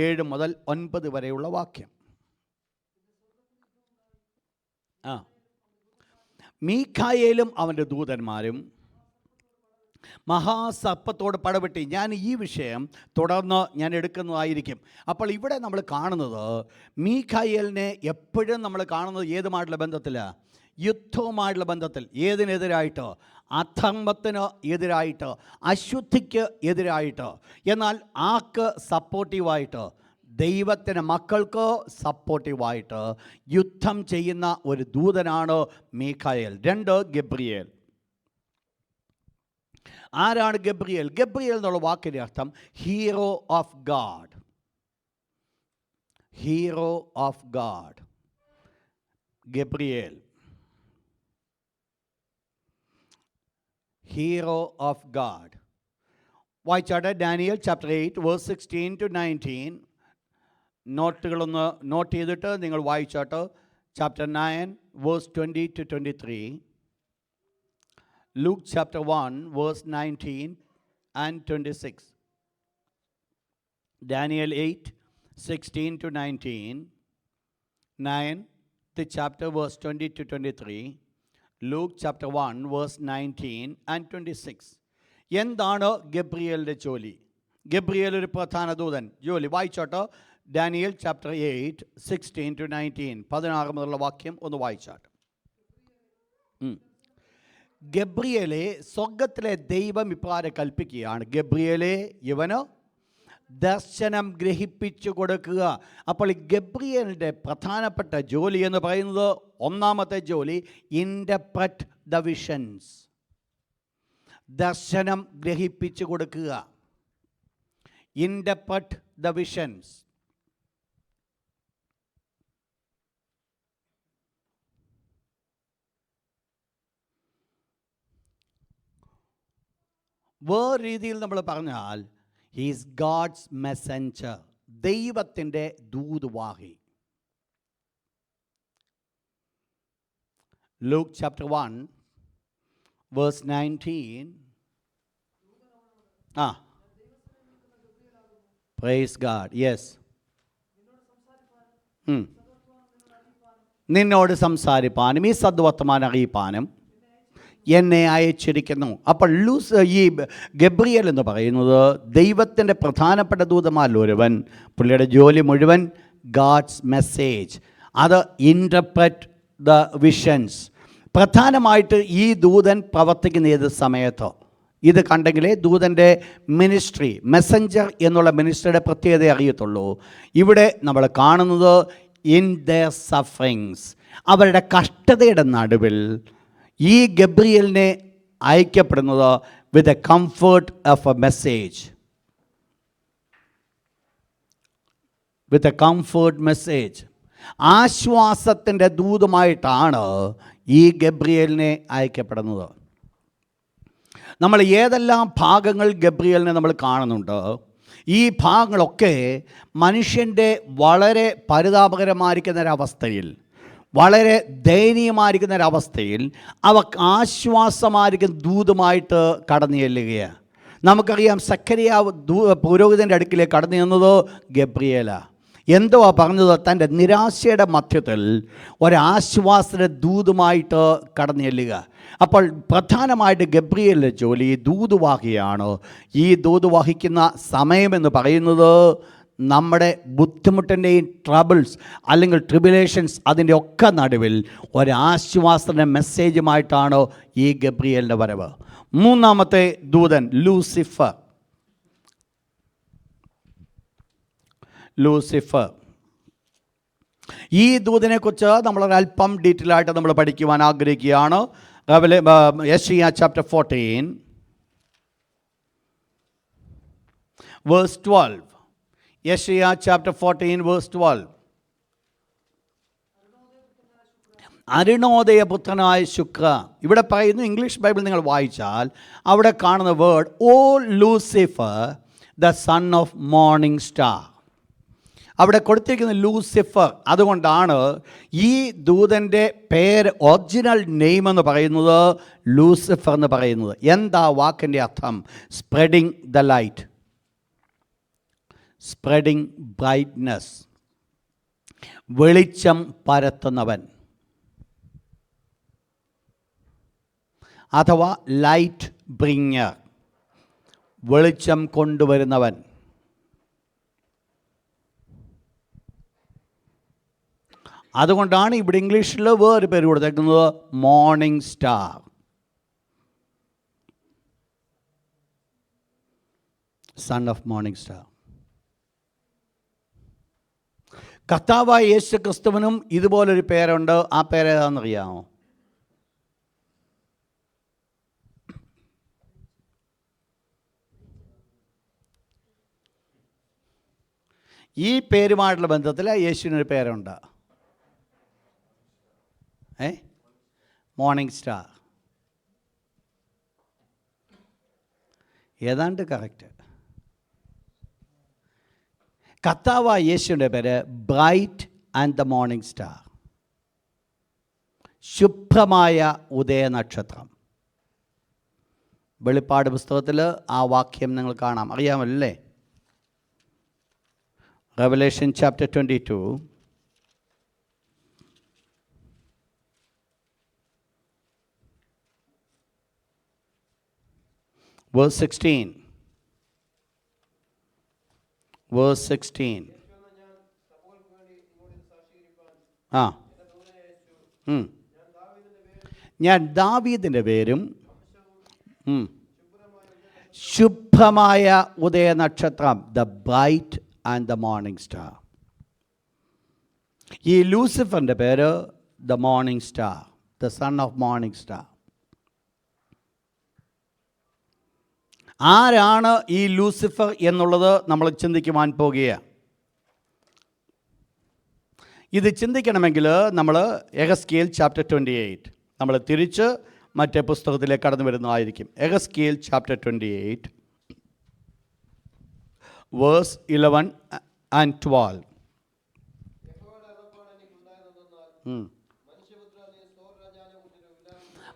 7 മുതൽ 9 വരെയുള്ള വാക്യം. മീഖായേലും അവൻ്റെ ദൂതന്മാരും മഹാസർപ്പത്തോട് പടവെട്ടി. ഞാൻ ഈ വിഷയം തുടർന്ന് ഞാൻ എടുക്കുന്നതായിരിക്കും. അപ്പോൾ ഇവിടെ നമ്മൾ കാണുന്നത് മീഖായേലിനെ എപ്പോഴും നമ്മൾ കാണുന്നത് ഏതുമായിട്ടുള്ള ബന്ധത്തിലാണ്? യുദ്ധവുമായിട്ടുള്ള ബന്ധത്തിൽ. ഏതിനെതിരായിട്ട്? അധർമ്മത്തിന് എതിരായിട്ട്, അശുദ്ധിക്ക് എതിരായിട്ട്. എന്നാൽ ആർക്ക് സപ്പോർട്ടീവായിട്ട്? ദൈവത്തിൻ്റെ മക്കൾക്ക് സപ്പോർട്ടീവായിട്ട് യുദ്ധം ചെയ്യുന്ന ഒരു ദൂതനാണ് മീഖായേൽ. 2, ഗബ്രിയേൽ. ആരാണ് ഗബ്രിയേൽ? ഗബ്രിയേൽ എന്നുള്ള വാക്കിൻ്റെ അർത്ഥം hero of God. Hero of God, Gabriel. Hero of God. വായിച്ചാട്ടെ, ഡാനിയൽ ചാപ്റ്റർ 8 വേഴ്സ് 16 to 19. നോട്ടുകളൊന്ന് നോട്ട് ചെയ്തിട്ട് നിങ്ങൾ വായിച്ചാട്ട്. Chapter 9 verse 20 to 23. Luke chapter 1 verse 19 and 26. Daniel 8, 16 to 19. 9th chapter verse 20 to 23. Luke chapter 1 verse 19 and 26. എന്താണ് ഗബ്രിയേലിൻ്റെ ജോലി? ഗബ്രിയേൽ ഒരു പ്രധാന ദൂതൻ. ജോലി വായിച്ചോട്ടോ. Daniel chapter 8, 16 to 19. 16 മുതലുള്ള വാക്യം ഒന്ന് വായിച്ചാട്ട്. ഗബ്രിയേലെ സ്വർഗത്തിലെ ദൈവം ഇപ്രകാരം കൽപ്പിക്കുകയാണ്. ഗബ്രിയേലെ, ഇവന് ദർശനം ഗ്രഹിപ്പിച്ചു കൊടുക്കുക. അപ്പോൾ ഈ ഗബ്രിയേലിൻ്റെ പ്രധാനപ്പെട്ട ജോലി എന്ന് പറയുന്നത്, ഒന്നാമത്തെ ജോലി ഇൻ്റർപ്രറ്റ് ദ വിഷൻസ്. ദർശനം ഗ്രഹിപ്പിച്ചു കൊടുക്കുക. Interpret the visions. വേറെ രീതിയിൽ നമ്മൾ പറഞ്ഞാൽ ഹീസ് ഗാഡ്സ് മെസ്സഞ്ചർ. ദൈവത്തിൻ്റെ ദൂതുവാഹി. Luke chapter 1 verse 19. Praise God. Yes. നിന്നോട് സംസാരിപ്പാനും ഈ സദ്വർത്തമാനം അറിയിപ്പാനും എന്നെ അയച്ചിരിക്കുന്നു. അപ്പോൾ ഈ ഗബ്രിയേൽ എന്ന് പറയുന്നത് ദൈവത്തിൻ്റെ പ്രധാനപ്പെട്ട ദൂതന്മാരിൽ ഒരുവൻ. പുള്ളിയുടെ ജോലി മുഴുവൻ ഗാഡ്സ് മെസ്സേജ്. അത് ഇൻ്റർപ്രറ്റ് ദ വിഷൻസ്. പ്രധാനമായിട്ട് ഈ ദൂതൻ പ്രവർത്തിക്കുന്ന ഏത് സമയത്തോ ഇത് കണ്ടെങ്കിലേ ദൂതൻ്റെ മിനിസ്ട്രി, മെസ്സഞ്ചർ എന്നുള്ള മിനിസ്ട്രിയുടെ പ്രത്യേകത അറിയത്തുള്ളൂ. ഇവിടെ നമ്മൾ കാണുന്നത് ഇൻ ദെയർ സഫറിങ്സ്, അവരുടെ കഷ്ടതയുടെ നടുവിൽ ഈ ഗബ്രിയേലിനെ അയക്കപ്പെടുന്നത് with a comfort of a message. With a comfort message. ആശ്വാസത്തിൻ്റെ ദൂതുമായിട്ടാണ് ഈ ഗബ്രിയേലിനെ അയക്കപ്പെടുന്നത്. നമ്മൾ ഏതെല്ലാം ഭാഗങ്ങൾ ഗബ്രിയേലിനെ നമ്മൾ കാണുന്നുണ്ട്, ഈ ഭാഗങ്ങളൊക്കെ മനുഷ്യൻ്റെ വളരെ പരിതാപകരമായിരിക്കുന്നൊരവസ്ഥയിൽ, വളരെ ദയനീയമായിരിക്കുന്ന ഒരവസ്ഥയിൽ അവർക്ക് ആശ്വാസമായിരിക്കുന്ന ദൂതുമായിട്ട് കടന്നു ചെല്ലുകയാണ്. നമുക്കറിയാം, സക്കറിയാവ് പുരോഹിതൻ്റെ അടുക്കിലേക്ക് കടന്നു ചെന്നത് ഗബ്രിയേലാണ്. എന്തുവാ പറഞ്ഞത്? തൻ്റെ നിരാശയുടെ മധ്യത്തിൽ ഒരാശ്വാസ ദൂതുമായിട്ട് കടന്നു ചെല്ലുക. അപ്പോൾ പ്രധാനമായിട്ട് ഗബ്രിയേലിൻ്റെ ജോലി ദൂതുവാഹിയാണ്. ഈ ദൂതുവാഹിക്കുന്ന സമയമെന്ന് പറയുന്നത് നമ്മുടെ ബുദ്ധിമുട്ടിൻ്റെയും ട്രബിൾസ് അല്ലെങ്കിൽ ട്രിബുലേഷൻസ് അതിൻ്റെ ഒക്കെ നടുവിൽ ഒരാശ്വാസത്തിൻ്റെ മെസ്സേജുമായിട്ടാണ് ഈ ഗബ്രിയേലിൻ്റെ വരവ്. മൂന്നാമത്തെ ദൂതൻ ലൂസിഫർ. ലൂസിഫർ. ഈ ദൂതനെക്കുറിച്ച് നമ്മളൊരല്പം ഡീറ്റെയിൽ ആയിട്ട് നമ്മൾ പഠിക്കുവാൻ ആഗ്രഹിക്കുകയാണ്. യെശയ്യാ ചാപ്റ്റർ 14 വേഴ്സ് 12. യെശയ്യാ ചാപ്റ്റർ 14 വേഴ്സ് 12. അരുണോദയപുത്രനായ ശുക്ര. ഇവിടെ പറയുന്നു, ഇംഗ്ലീഷ് ബൈബിൾ നിങ്ങൾ വായിച്ചാൽ അവിടെ കാണുന്ന word O Lucifer the son of morning star. അവിടെ കൊടുത്തിരിക്കുന്ന ലൂസിഫർ. അതുകൊണ്ടാണ് ഈ ദൂതൻ്റെ പേര്, ഒറിജിനൽ നെയിം എന്ന് പറയുന്നത് ലൂസിഫർ എന്ന് പറയുന്നത്. എന്താ വാക്കിൻ്റെ അർത്ഥം? Spreading the light, spreading brightness, വെളിച്ചം പരത്തുന്നവൻ, അഥവാ ലൈറ്റ് ബ്രിങ്ങർ, വെളിച്ചം കൊണ്ടുവരുന്നവൻ. അതുകൊണ്ടാണ് ഇവിടെ ഇംഗ്ലീഷിൽ വേറെ പേര് കൊടുത്തേക്കുന്നത് morning star. Sun of morning star. കർത്താവായ യേശു ക്രിസ്തുവിനും ഇതുപോലൊരു പേരുണ്ട്. ആ പേരേതാണെന്നറിയാമോ? ഈ പേരുമായിട്ടുള്ള ബന്ധത്തിൽ യേശുവിനൊരു പേരുണ്ട്, മോർണിംഗ് സ്റ്റാർ. ഏതാണ്ട് കറക്റ്റ്. കർത്താവായ യേശുവിൻ്റെ പേര് bright and the morning star, ശുഭ്രമായ ഉദയനക്ഷത്രം. വെളിപ്പാട് പുസ്തകത്തിൽ ആ വാക്യം നിങ്ങൾ കാണാം, അറിയാമല്ലേ? Revelation chapter 22, verse 16. Verse 16. ഞാൻ ദാവീദിൻ്റെ പേരും ശുഭ്രമായ ഉദയനക്ഷത്രം, the bright and the morning star. ഈ ലൂസിഫറിൻ്റെ പേര് the morning star, the son of morning star. ആരാണ് ഈ ലൂസിഫർ എന്നുള്ളത് നമ്മൾ ചിന്തിക്കുവാൻ പോകുകയാണ്. ഇത് ചിന്തിക്കണമെങ്കിൽ നമ്മൾ എഹെസ്കേൽ ചാപ്റ്റർ 28 നമ്മൾ തിരിച്ച് മറ്റേ പുസ്തകത്തിലേക്ക് കടന്നു വരുന്നതായിരിക്കും. എഹെസ്കേൽ ചാപ്റ്റർ 28 വേഴ്സ് 11 and 12.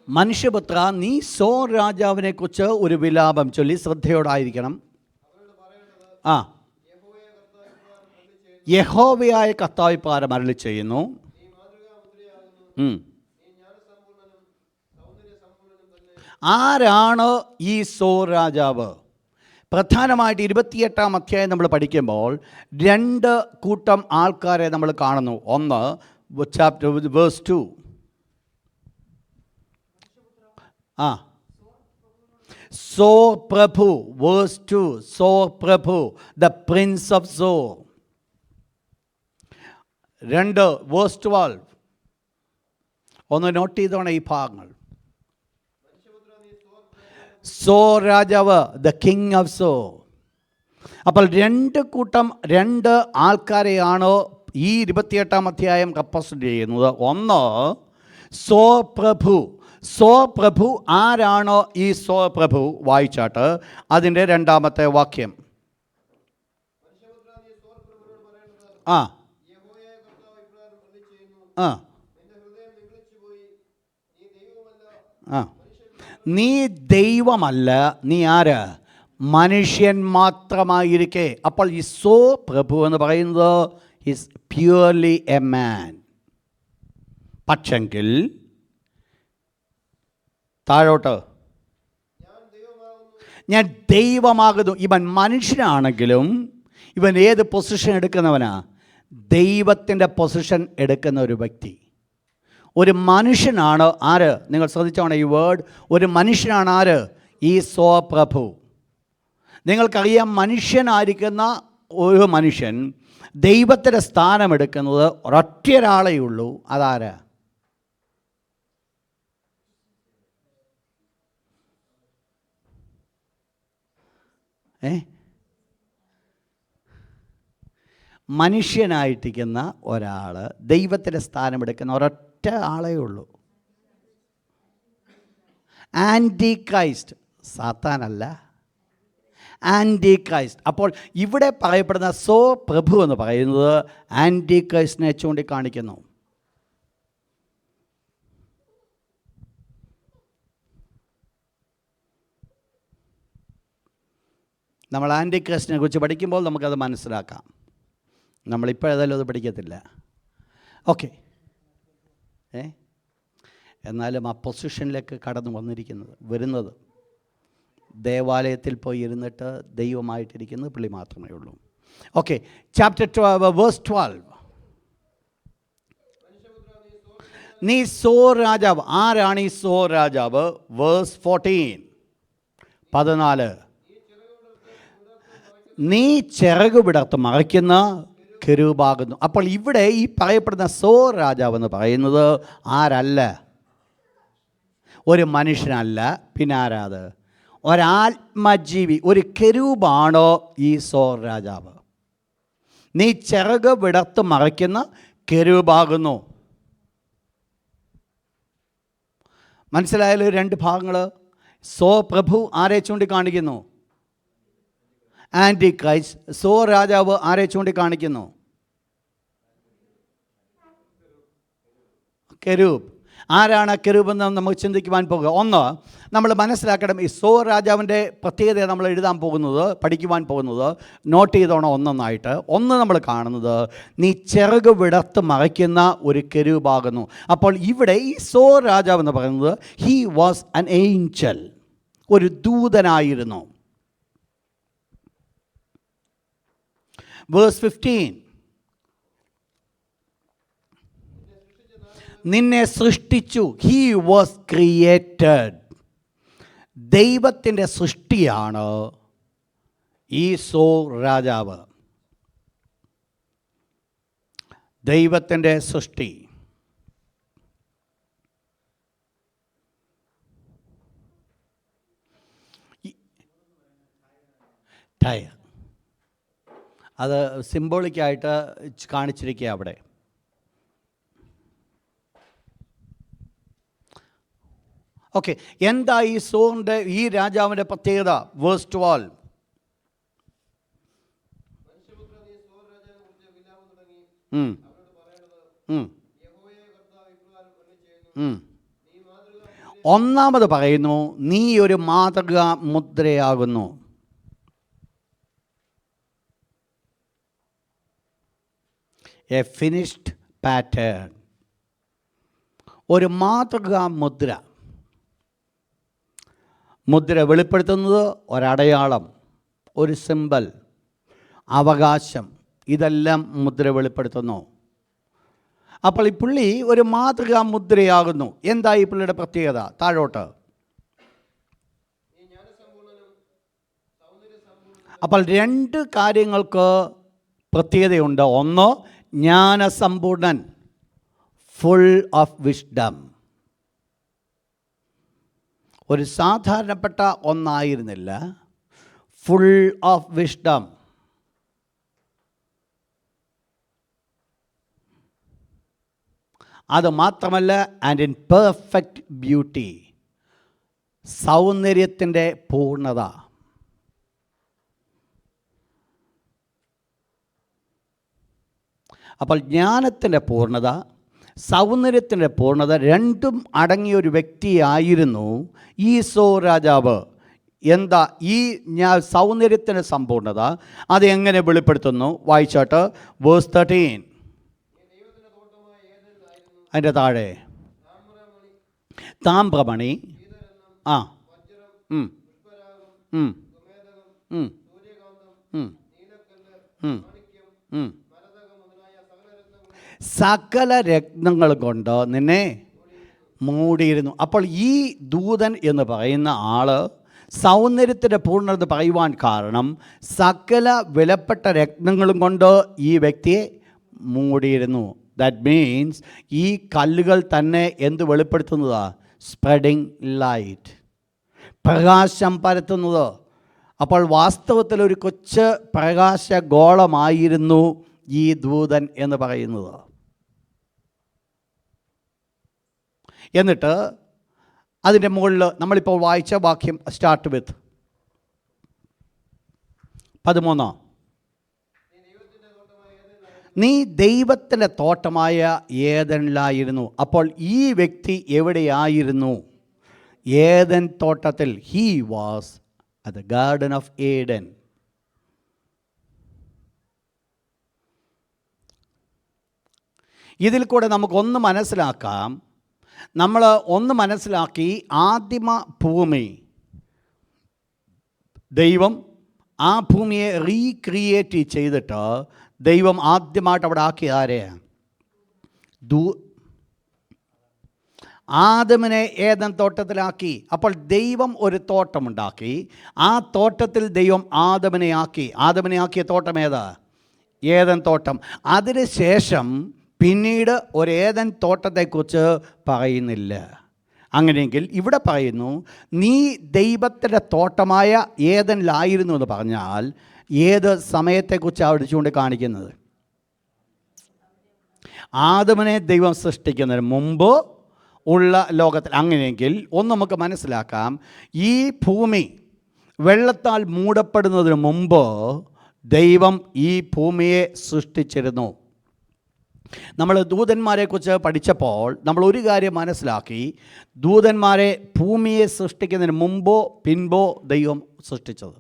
മനുഷ്യപുത്ര, നീ സോർ രാജാവിനെ കുറിച്ച് ഒരു വിലാപം ചൊല്ലി. ശ്രദ്ധയോടായിരിക്കണം. യഹോവയായ കർത്താവ് ഇപ്രകാരം അരുളി ചെയ്യുന്നു, ആരാണ് ഈ സോർ രാജാവ്? പ്രധാനമായിട്ട് 28-ാം അധ്യായം നമ്മൾ പഠിക്കുമ്പോൾ 2 കൂട്ടം ആൾക്കാരെ നമ്മൾ കാണുന്നു. ഒന്ന് ചാപ്റ്റർ വേഴ്സ് 2. സോർ പ്രഭു, വേഴ്സ് 2. സോർ പ്രഭു, the prince of Sor. 2 verse 12. ഒന്ന് നോട്ട് ചെയ്തോണേ ഈ ഭാഗങ്ങൾ. സോർ രാജാവ്, ദ കിങ് ഓഫ് സോർ. അപ്പോൾ 2 കൂട്ടം 2 ആൾക്കാരെയാണ് ഈ 28-ാം അധ്യായം റെപ്രസെൻ്റ് ചെയ്യുന്നത്. ഒന്ന് സോർ പ്രഭു. സോർ പ്രഭു ആരാണോ ഈ സോർ പ്രഭു? വായിച്ചാട്ട് അതിൻ്റെ 2-ാമത്തെ വാക്യം. നീ ദൈവമല്ല, നീ ആര്? മനുഷ്യൻ മാത്രമായിരിക്കെ. അപ്പോൾ ഈ സോ പ്രഭു എന്ന് പറയുന്നത് ഈസ് പ്യുവർലി എ മാൻ. പക്ഷെങ്കിൽ താഴോട്ട്, ഞാൻ ദൈവമാകുന്നു. ഇവൻ മനുഷ്യനാണെങ്കിലും ഇവൻ ഏത് പൊസിഷൻ എടുക്കുന്നവനാ? ദൈവത്തിൻ്റെ പൊസിഷൻ എടുക്കുന്ന ഒരു വ്യക്തി. ഒരു മനുഷ്യനാണ് ആര്? നിങ്ങൾ ശ്രദ്ധിച്ചോണം ഈ വേർഡ്. ഒരു മനുഷ്യനാണ് ആര്? ഈ സോ പ്രഭു. നിങ്ങൾക്കറിയാം, മനുഷ്യനായിരിക്കുന്ന ഒരു മനുഷ്യൻ ദൈവത്തിൻ്റെ സ്ഥാനമെടുക്കുന്നത് ഒരൊറ്റൊരാളേ ഉള്ളൂ. അതാരാ? മനുഷ്യനായിട്ടിരിക്കുന്ന ഒരാൾ ദൈവത്തിൻ്റെ സ്ഥാനമെടുക്കുന്ന ഒരൊറ്റ ഒരൊറ്റ ആളേ ഉള്ളൂ. ആൻറ്റി ക്രൈസ്റ്റ്, സാത്താനല്ല, ആൻറ്റി ക്രൈസ്റ്റ്. അപ്പോൾ ഇവിടെ പറയപ്പെടുന്ന സോ പ്രഭു എന്ന് പറയുന്നത് ആൻറ്റി ക്രൈസ്റ്റിനെ ചൂണ്ടിക്കാണിക്കുന്നു. നമ്മൾ ആൻറ്റി ക്രൈസ്റ്റിനെ കുറിച്ച് പഠിക്കുമ്പോൾ നമുക്കത് മനസ്സിലാക്കാം. നമ്മളിപ്പോഴേതായാലും അത് പഠിക്കത്തില്ല. ഓക്കെ, എന്നാലും ആ പൊസിഷനിലേക്ക് കടന്നു വരുന്നത് ദേവാലയത്തിൽ പോയി ഇരുന്നിട്ട് ദൈവമായിട്ടിരിക്കുന്നത് പുള്ളി മാത്രമേ ഉള്ളൂ. Okay, chapter 12 verse 12. നീ സോ രാജാവ്. ആരാണ് ഈ സോ രാജാവ്? വേഴ്സ് 14. നീ ചിറക് വിടർത്ത് മറയ്ക്കുന്ന കെരൂബാകുന്നു. അപ്പോൾ ഇവിടെ ഈ പറയപ്പെടുന്ന സോ രാജാവ് എന്ന് പറയുന്നത് ആരല്ല? ഒരു മനുഷ്യനല്ല, പിന്നെ ആരാത്? ഒരാത്മജീവി, ഒരു കെരൂബാണോ ഈ സോ രാജാവ്? നീ ചിറക് വിടർത്ത് മറയ്ക്കുന്ന കെരൂബാകുന്നു. മനസ്സിലായാലും രണ്ട് ഭാഗങ്ങൾ. സോ പ്രഭു ആരെ ചൂണ്ടിക്കാണിക്കുന്നു? Anti Christ. സോ രാജാവ് ആരെ ചൂണ്ടിക്കാണിക്കുന്നു? കെരൂബ്. ആരാണ് കെരൂബ് എന്ന് നമുക്ക് ചിന്തിക്കുവാൻ പോകുക. ഒന്ന്, നമ്മൾ മനസ്സിലാക്കണം, ഈ സോ രാജാവിൻ്റെ പ്രത്യേകത നമ്മൾ പഠിക്കുവാൻ പോകുന്നത് നോട്ട് ചെയ്തോണം ഒന്നൊന്നായിട്ട്. ഒന്ന് നമ്മൾ കാണുന്നത്, നീ ചിറക് വിടർത്ത് മറയ്ക്കുന്ന ഒരു കെരൂബാകുന്നു. അപ്പോൾ ഇവിടെ ഈ സോ രാജാവ് എന്ന് പറയുന്നത് ഹി വാസ് ആൻ ഏഞ്ചൽ, ഒരു ദൂതനായിരുന്നു. വേഴ്സ് 15. നിന്നെ സൃഷ്ടിച്ചു. He was created. ദൈവത്തിൻ്റെ സൃഷ്ടിയാണ് ഈ സോ രാജാവ്. ദൈവത്തിൻ്റെ സൃഷ്ടി. ടയർ അത് സിംബോളിക്കായിട്ട് കാണിച്ചിരിക്കുക അവിടെ. ഓക്കെ, എന്താ ഈ സോറിൻ്റെ, ഈ രാജാവിൻ്റെ പ്രത്യേകത? വേഴ്സ് 12. ഒന്നാമത് പറയുന്നു, നീ ഒരു മാതൃകാ മുദ്രയാകുന്നു. എ ഫിനിഷ്ഡ് പാറ്റേൺ, ഒരു മാതൃകാ മുദ്ര. മുദ്ര വെളിപ്പെടുത്തുന്നത് ഒരടയാളം, ഒരു സിമ്പൽ, അവകാശം, ഇതെല്ലാം മുദ്ര വെളിപ്പെടുത്തുന്നു. അപ്പോൾ ഈ പുള്ളി ഒരു മാതൃകാ മുദ്രയാകുന്നു. എന്താ ഈ പുള്ളിയുടെ പ്രത്യേകത? താഴോട്ട്. അപ്പോൾ രണ്ട് കാര്യങ്ങൾക്ക് പ്രത്യേകതയുണ്ട്. ഒന്ന്, ജ്ഞാനസമ്പൂർണൻ, ഫുൾ ഓഫ് വിസ്ഡം. ഒരു സാധാരണപ്പെട്ട ഒന്നായിരുന്നില്ല, ഫുൾ ഓഫ് വിസ്ഡം. അത് മാത്രമല്ല, ആൻഡ് ഇൻ പെർഫെക്റ്റ് ബ്യൂട്ടി, സൗന്ദര്യത്തിൻ്റെ പൂർണ്ണത. അപ്പോൾ ജ്ഞാനത്തിൻ്റെ പൂർണ്ണത, സൗന്ദര്യത്തിൻ്റെ പൂർണ്ണത രണ്ടും അടങ്ങിയൊരു വ്യക്തിയായിരുന്നു ഈ സോ രാജാവ്. എന്താ ഈ സൗന്ദര്യത്തിൻ്റെ സമ്പൂർണ്ണത? അത് എങ്ങനെ വെളിപ്പെടുത്തുന്നു? വായിച്ചോട്ട്. വേഴ്സ് 13. അതിൻ്റെ താഴെ താമ്രമണി, ആ, സകല രത്നങ്ങൾ കൊണ്ട് നിന്നെ മൂടിയിരുന്നു. അപ്പോൾ ഈ ദൂതൻ എന്ന് പറയുന്ന ആള് സൗന്ദര്യത്തിൻ്റെ പൂർണ്ണത പറയുവാൻ കാരണം സകല വിലപ്പെട്ട രത്നങ്ങളും കൊണ്ട് ഈ വ്യക്തിയെ മൂടിയിരുന്നു. ദാറ്റ് മീൻസ് ഈ കല്ലുകൾ തന്നെ എന്ത് വെളിപ്പെടുത്തുന്നതാ? സ്പ്രെഡിങ് ലൈറ്റ്, പ്രകാശം പരത്തുന്നത്. അപ്പോൾ വാസ്തവത്തിൽ ഒരു കൊച്ചു പ്രകാശഗോളമായിരുന്നു ഈ ദൂതൻ എന്ന് പറയുന്നത്. എന്നിട്ട് അതിൻ്റെ മുകളിൽ നമ്മളിപ്പോൾ വായിച്ച വാക്യം സ്റ്റാർട്ട് വിത്ത് 13. നീ ദൈവത്തിൻ്റെ തോട്ടമായ ഏദനിലായിരുന്നു. അപ്പോൾ ഈ വ്യക്തി എവിടെയായിരുന്നു? ഏദൻ തോട്ടത്തിൽ. He was at the garden of Eden. ഇതിൽ കൂടെ നമുക്കൊന്ന് മനസ്സിലാക്കാം. നമ്മൾ ഒന്ന് മനസ്സിലാക്കി, ആദിമ ഭൂമി ദൈവം ആ ഭൂമിയെ റീക്രിയേറ്റ് ചെയ്തിട്ട് ദൈവം ആദ്യമായിട്ട് അവിടെ ആക്കി ആരെയാണ്? ആദമിനെ ഏദൻ തോട്ടത്തിലാക്കി. അപ്പോൾ ദൈവം ഒരു തോട്ടമുണ്ടാക്കി. ആ തോട്ടത്തിൽ ദൈവം ആദമിനെ ആക്കിയ തോട്ടം ഏതാ? ഏദൻ തോട്ടം. അതിനുശേഷം പിന്നീട് ഒരു ഏദൻ തോട്ടത്തെക്കുറിച്ച് പറയുന്നില്ല. അങ്ങനെയെങ്കിൽ ഇവിടെ പറയുന്നു, നീ ദൈവത്തിൻ്റെ തോട്ടമായ ഏദനിലായിരുന്നു എന്ന് പറഞ്ഞാൽ ഏത് സമയത്തെക്കുറിച്ചാണ് അവിടെ ചൂണ്ടിക്കാണിക്കുന്നത്? ആദമിനെ ദൈവം സൃഷ്ടിക്കുന്നതിന് മുമ്പ് ഉള്ള ലോകത്തിൽ. അങ്ങനെയെങ്കിൽ ഒന്ന് നമുക്ക് മനസ്സിലാക്കാം, ഈ ഭൂമി വെള്ളത്താൽ മൂടപ്പെടുന്നതിന് മുമ്പ് ദൈവം ഈ ഭൂമിയെ സൃഷ്ടിച്ചിരുന്നു. നമ്മൾ ദൂതന്മാരെക്കുറിച്ച് പഠിച്ചപ്പോൾ നമ്മൾ ഒരു കാര്യം മനസ്സിലാക്കി. ദൂതന്മാരെ ഭൂമിയെ സൃഷ്ടിക്കുന്നതിന് മുമ്പോ പിൻപോ ദൈവം സൃഷ്ടിച്ചത്?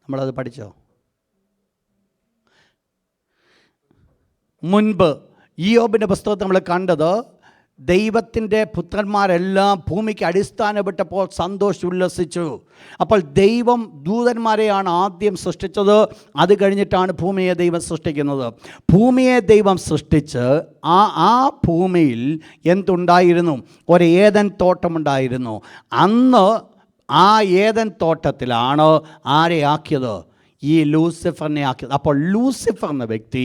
നമ്മളത് പഠിച്ചോ? മുൻപ് ഇയ്യോബിൻ്റെ പുസ്തകത്തിൽ നമ്മൾ കണ്ടത്, ദൈവത്തിൻ്റെ പുത്രന്മാരെല്ലാം ഭൂമിക്ക് അടിസ്ഥാനപ്പെട്ടപ്പോൾ ഉല്ലസിച്ചു. അപ്പോൾ ദൈവം ദൂതന്മാരെയാണ് ആദ്യം സൃഷ്ടിച്ചത്. അത് കഴിഞ്ഞിട്ടാണ് ഭൂമിയെ ദൈവം സൃഷ്ടിക്കുന്നത്. ഭൂമിയെ ദൈവം സൃഷ്ടിച്ച് ആ ഭൂമിയിൽ എന്തുണ്ടായിരുന്നു? ഒരു ഏദൻ തോട്ടമുണ്ടായിരുന്നു. അന്ന് ആ ഏദൻ തോട്ടത്തിലാണ് ആരെ ആക്കിയത്? ഈ ലൂസിഫറിനെ ആക്കിയത്. അപ്പോൾ ലൂസിഫർ എന്ന വ്യക്തി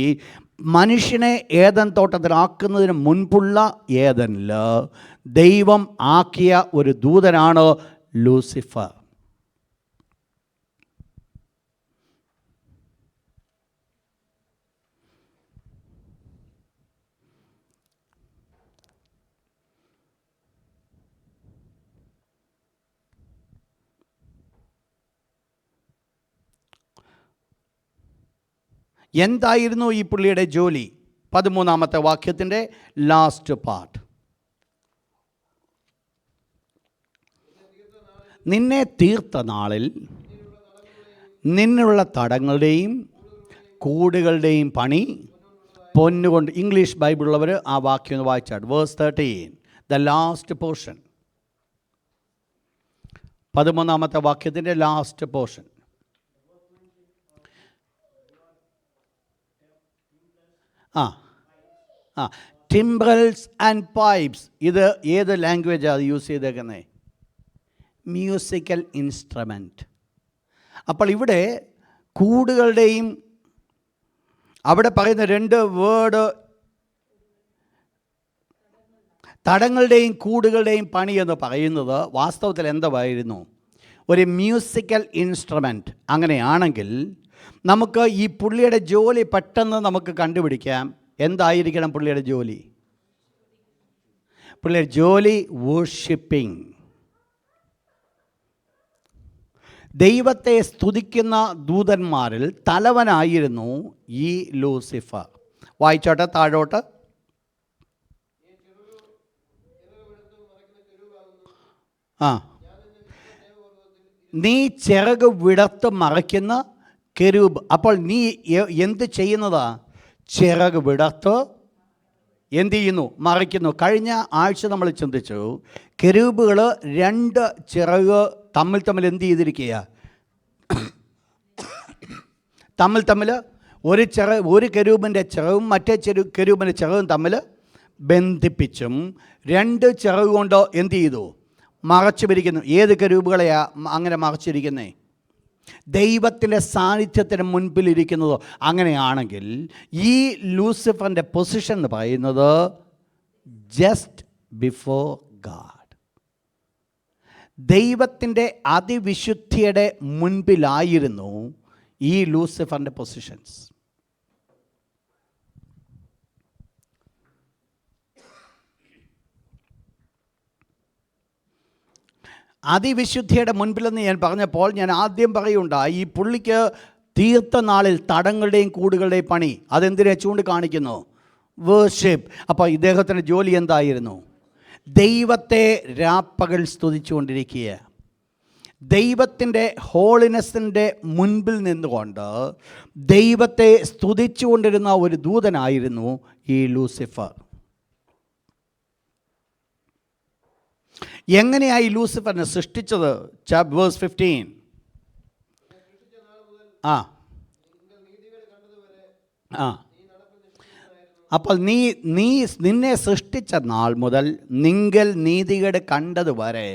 മനുഷ്യനെ ഏദൻ തോട്ടത്തിലാക്കുന്നതിന് മുൻപുള്ള ഏദനിൽ ദൈവം ആക്കിയ ഒരു ദൂതനാണ് ലൂസിഫർ. എന്തായിരുന്നു ഈ പുള്ളിയുടെ ജോലി? 13-ാമത്തെ വാക്യത്തിൻ്റെ ലാസ്റ്റ് പാർട്ട്. നിന്നെ തീർത്ത നാളിൽ നിന്നുള്ള തടങ്ങളുടെയും കൂടുകളുടെയും പണി പൊന്നുകൊണ്ട്. ഇംഗ്ലീഷ് ബൈബിളുള്ളവർ ആ വാക്യം ഒന്ന് വായിച്ചാൽ, വേഴ്സ് 13, ദ ലാസ്റ്റ് പോർഷൻ. 13-ാമത്തെ വാക്യത്തിൻ്റെ last portion. Timbrels and pipes. ഇത് ഏത് ലാംഗ്വേജാണ് അത് യൂസ് ചെയ്തേക്കുന്നത്? Musical instrument. അപ്പോൾ ഇവിടെ കൂടുകളുടെയും, അവിടെ പറയുന്ന രണ്ട് വേർഡ്, തടങ്ങളുടെയും കൂടുകളുടെയും പണി എന്ന് പറയുന്നത് വാസ്തവത്തിൽ എന്തായിരുന്നു? ഒരു മ്യൂസിക്കൽ ഇൻസ്ട്രുമെൻറ്റ്. അങ്ങനെയാണെങ്കിൽ നമുക്ക് ഈ പുള്ളിയുടെ ജോലി പെട്ടെന്ന് നമുക്ക് കണ്ടുപിടിക്കാം. എന്തായിരിക്കണം പുള്ളിയുടെ ജോലി? പുള്ളിയുടെ ജോലി വർഷിപ്പിംഗ്. ദൈവത്തെ സ്തുതിക്കുന്ന ദൂതന്മാരിൽ തലവനായിരുന്നു ഈ ലൂസിഫർ. വായിച്ചോട്ടെ താഴോട്ട്. നീ ചിറക് വിടർത്ത് മറയ്ക്കുന്ന കെരൂബ്. അപ്പോൾ നീ എന്ത് ചെയ്യുന്നതാ? ചിറക് വിടർത്ത് എന്ത് ചെയ്യുന്നു? മറയ്ക്കുന്നു. കഴിഞ്ഞ ആഴ്ച നമ്മൾ ചിന്തിച്ചു, കെരൂബുകൾ രണ്ട് ചിറക് തമ്മിൽ എന്ത് ചെയ്തിരിക്കുക? തമ്മിൽ ഒരു കെരൂബിൻ്റെ ചിറകും മറ്റേ കെരൂബിൻ്റെ ചിറകും തമ്മിൽ ബന്ധിപ്പിച്ചും 2 ചിറക് കൊണ്ട് എന്ത് ചെയ്തു? മറച്ചു പിരിക്കുന്നു. ഏത് കെരൂബുകളെയാ അങ്ങനെ മറച്ചിരിക്കുന്നേ? ദൈവത്തിൻ്റെ സാന്നിധ്യത്തിന് മുൻപിലിരിക്കുന്നതോ? അങ്ങനെയാണെങ്കിൽ ഈ ലൂസിഫറിൻ്റെ പൊസിഷൻ എന്ന് പറയുന്നത് ജസ്റ്റ് ബിഫോർ ഗാഡ്, ദൈവത്തിൻ്റെ അതിവിശുദ്ധിയുടെ മുൻപിലായിരുന്നു ഈ ലൂസിഫറിൻ്റെ പൊസിഷൻസ്. അതിവിശുദ്ധിയുടെ മുൻപിലെന്ന് ഞാൻ പറഞ്ഞപ്പോൾ ഞാൻ ആദ്യം പറയുണ്ടായി, ഈ പുള്ളിക്ക് തീർത്ത നാളിൽ തടങ്ങളുടെയും കൂടുകളുടെയും പണി അതെന്തിനെ ചൂണ്ടിക്കാണിക്കുന്നു? വേർഷിപ്പ്. അപ്പോൾ ഇദ്ദേഹത്തിൻ്റെ ജോലി എന്തായിരുന്നു? ദൈവത്തെ രാപ്പകൽ സ്തുതിച്ചുകൊണ്ടിരിക്കുക. ദൈവത്തിൻ്റെ ഹോളിനെസ്സിൻ്റെ മുൻപിൽ നിന്നുകൊണ്ട് ദൈവത്തെ സ്തുതിച്ചുകൊണ്ടിരുന്ന ഒരു ദൂതനായിരുന്നു ഈ ലൂസിഫർ. എങ്ങനെയായി ലൂസിഫറിനെ സൃഷ്ടിച്ചത്? വേഴ്സ് 15. അപ്പോൾ നിന്നെ സൃഷ്ടിച്ച നാൾ മുതൽ നിങ്ങൾ നീതികേട് കണ്ടതുവരെ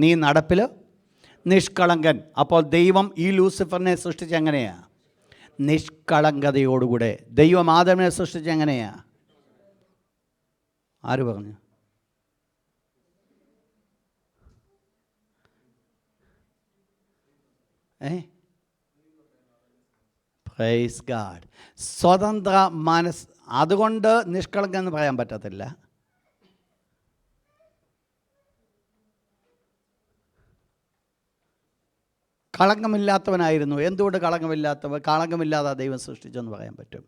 നീ നടപ്പിൽ നിഷ്കളങ്കൻ. അപ്പോൾ ദൈവം ഈ ലൂസിഫറിനെ സൃഷ്ടിച്ച എങ്ങനെയാ? നിഷ്കളങ്കതയോടുകൂടെ. ദൈവം ആദമിനെ സൃഷ്ടിച്ച എങ്ങനെയാ? ആര് പറഞ്ഞു? Praise God. സ്വതന്ത്ര മനസ്സ്. അതുകൊണ്ട് നിഷ്കളങ്കം എന്ന് പറയാൻ പറ്റത്തില്ല. കളങ്കമില്ലാത്തവനായിരുന്നു. എന്തുകൊണ്ട് കളങ്കമില്ലാതെ ദൈവം സൃഷ്ടിച്ചെന്ന് പറയാൻ പറ്റും?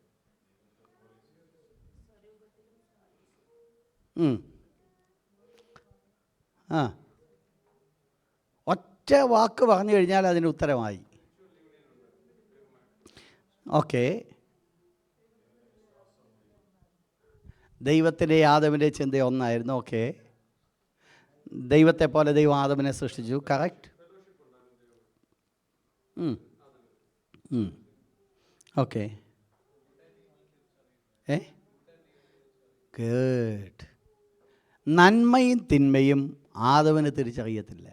ഒറ്റ വാക്ക് പറഞ്ഞു കഴിഞ്ഞാൽ അതിന് ഉത്തരമായി. ഓക്കെ, ദൈവത്തിൻ്റെ ആദമിൻ്റെ ചിന്ത ഒന്നായിരുന്നു. ഓക്കെ, ദൈവത്തെ പോലെ ദൈവം ആദമിനെ സൃഷ്ടിച്ചു. കറക്റ്റ്. Okay, good. നന്മയും തിന്മയും ആദമിന് തിരിച്ചറിയത്തില്ല.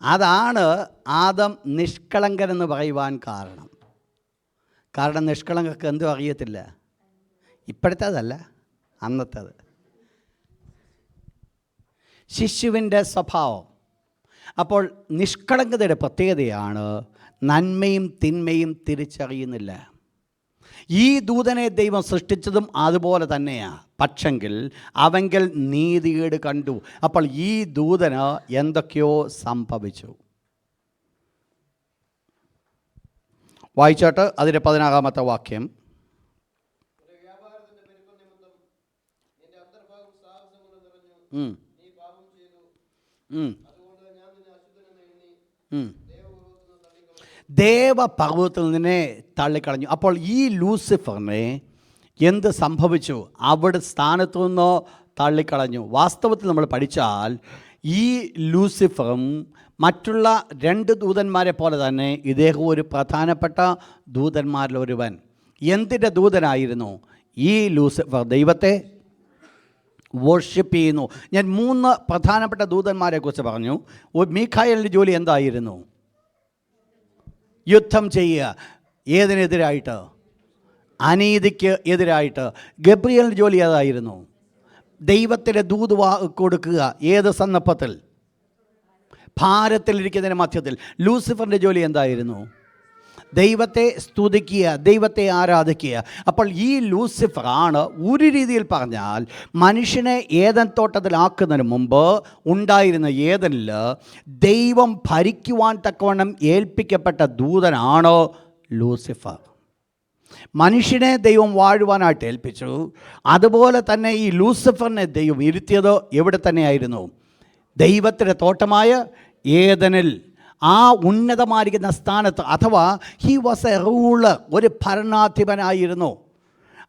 അതാണ് ആദം നിഷ്കളങ്കൻ എന്ന് പറയുവാൻ കാരണം. നിഷ്കളങ്കർക്ക് എന്തും അറിയത്തില്ല. ഇപ്പോഴത്തേതല്ല, അന്നത്തേത്. ശിശുവിൻ്റെ സ്വഭാവം. അപ്പോൾ നിഷ്കളങ്കതയുടെ പ്രത്യേകതയാണ് നന്മയും തിന്മയും തിരിച്ചറിയുന്നില്ല. ഈ ദൂതനെ ദൈവം സൃഷ്ടിച്ചതും അതുപോലെ തന്നെയാണ്. പക്ഷെങ്കിൽ അവങ്കൽ നീതികേട് കണ്ടു. അപ്പോൾ ഈ ദൂതന് എന്തൊക്കെയോ സംഭവിച്ചു. വായിച്ചോട്ട് അതിൻ്റെ 16-ാമത്തെ വാക്യം. ദേവപർവ്വതത്തിൽ നിന്നെ തള്ളിക്കളഞ്ഞു. അപ്പോൾ ഈ ലൂസിഫറിനെ എന്ത് സംഭവിച്ചു? അവിടെ സ്ഥാനത്തു നിന്നോ തള്ളിക്കളഞ്ഞു. വാസ്തവത്തിൽ നമ്മൾ പഠിച്ചാൽ ഈ ലൂസിഫറും മറ്റുള്ള 2 ദൂതന്മാരെ പോലെ തന്നെ ഇദ്ദേഹം ഒരു പ്രധാനപ്പെട്ട ദൂതന്മാരിൽ ഒരുവൻ. എന്തിൻ്റെ ദൂതനായിരുന്നു ഈ ലൂസിഫർ? ദൈവത്തെ വർഷിപ്പ് ചെയ്യുന്നു. ഞാൻ 3 പ്രധാനപ്പെട്ട ദൂതന്മാരെ കുറിച്ച് പറഞ്ഞു. മീഖായേലിൻ്റെ ജോലി എന്തായിരുന്നു? യുദ്ധം ചെയ്യുക. ഏതിനെതിരായിട്ട്? അനീതിക്ക് എതിരായിട്ട്. ഗബ്രിയേലിൻ്റെ ജോലി ഏതായിരുന്നു? ദൈവത്തിൻ്റെ ദൂത് കൊടുക്കുക. ഏത് സന്ദർഭത്തിൽ? ഭാരത്തിലിരിക്കുന്നതിന് മധ്യത്തിൽ. ലൂസിഫറിൻ്റെ ജോലി എന്തായിരുന്നു? ദൈവത്തെ സ്തുതിക്കുക, ദൈവത്തെ ആരാധിക്കുക. അപ്പോൾ ഈ ലൂസിഫറാണ് ഒരു രീതിയിൽ പറഞ്ഞാൽ മനുഷ്യനെ ഏദൻ തോട്ടത്തിലാക്കുന്നതിന് മുമ്പ് ഉണ്ടായിരുന്ന ഏദനിൽ ദൈവം ഭരിക്കുവാൻ തക്കവണ്ണം ഏൽപ്പിക്കപ്പെട്ട ദൂതനാണ് ലൂസിഫർ. മനുഷ്യനെ ദൈവം വാഴുവാനായിട്ട് ഏൽപ്പിച്ചു. അതുപോലെ തന്നെ ഈ ലൂസിഫറിനെ ദൈവം ഇരുത്തിയത് എവിടെ തന്നെയായിരുന്നു? ദൈവത്തിൻ്റെ തോട്ടമായ ഏദനിൽ, ആ ഉന്നതമായിരിക്കുന്ന സ്ഥാനത്ത്. അഥവാ ഹി വാസ് എ റൂളർ, ഒരു ഭരണാധിപനായിരുന്നു.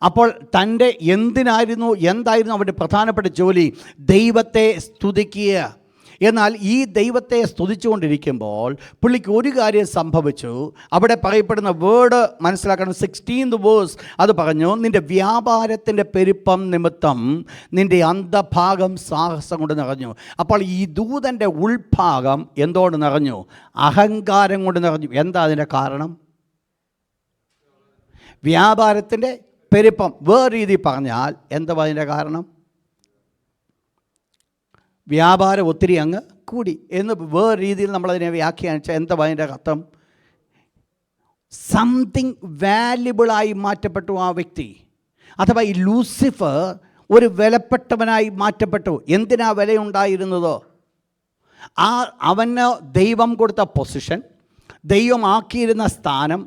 അപ്പോൾ തൻ്റെ എന്തായിരുന്നു അവൻ്റെ പ്രധാനപ്പെട്ട ജോലി? ദൈവത്തെ സ്തുതിക്കുക. എന്നാൽ ഈ ദൈവത്തെ സ്തുതിച്ചുകൊണ്ടിരിക്കുമ്പോൾ പുള്ളിക്ക് ഒരു കാര്യം സംഭവിച്ചു. അവിടെ പറയപ്പെടുന്ന വേർഡ് മനസ്സിലാക്കണം. 16th വേഴ്സ് അത് പറഞ്ഞു, നിൻ്റെ വ്യാപാരത്തിൻ്റെ പെരുപ്പം നിമിത്തം നിൻ്റെ അന്തഭാഗം സാഹസം കൊണ്ട് നിറഞ്ഞു. അപ്പോൾ ഈ ദൂതൻ്റെ ഉൾഭാഗം എന്തോട് നിറഞ്ഞു? അഹങ്കാരം കൊണ്ട് നിറഞ്ഞു. എന്താ അതിൻ്റെ കാരണം? വ്യാപാരത്തിൻ്റെ പെരുപ്പം. വേറെ രീതി പറഞ്ഞാൽ എന്താ അതിൻ്റെ കാരണം? വ്യാപാരം ഒത്തിരി അങ്ങ് കൂടി എന്ന് വേറെ രീതിയിൽ നമ്മളതിനെ വ്യാഖ്യാനിച്ചാൽ എന്താ അതിൻ്റെ അർത്ഥം? സംതിങ് വാല്യുബിളായി മാറ്റപ്പെട്ടു ആ വ്യക്തി. അഥവാ ഈ ലൂസിഫർ ഒരു വിലപ്പെട്ടവനായി മാറ്റപ്പെട്ടു. എന്തിനാ വിലയുണ്ടായിരുന്നത്? അവന് ദൈവം കൊടുത്ത പൊസിഷൻ, ദൈവം ആക്കിയിരുന്ന സ്ഥാനം,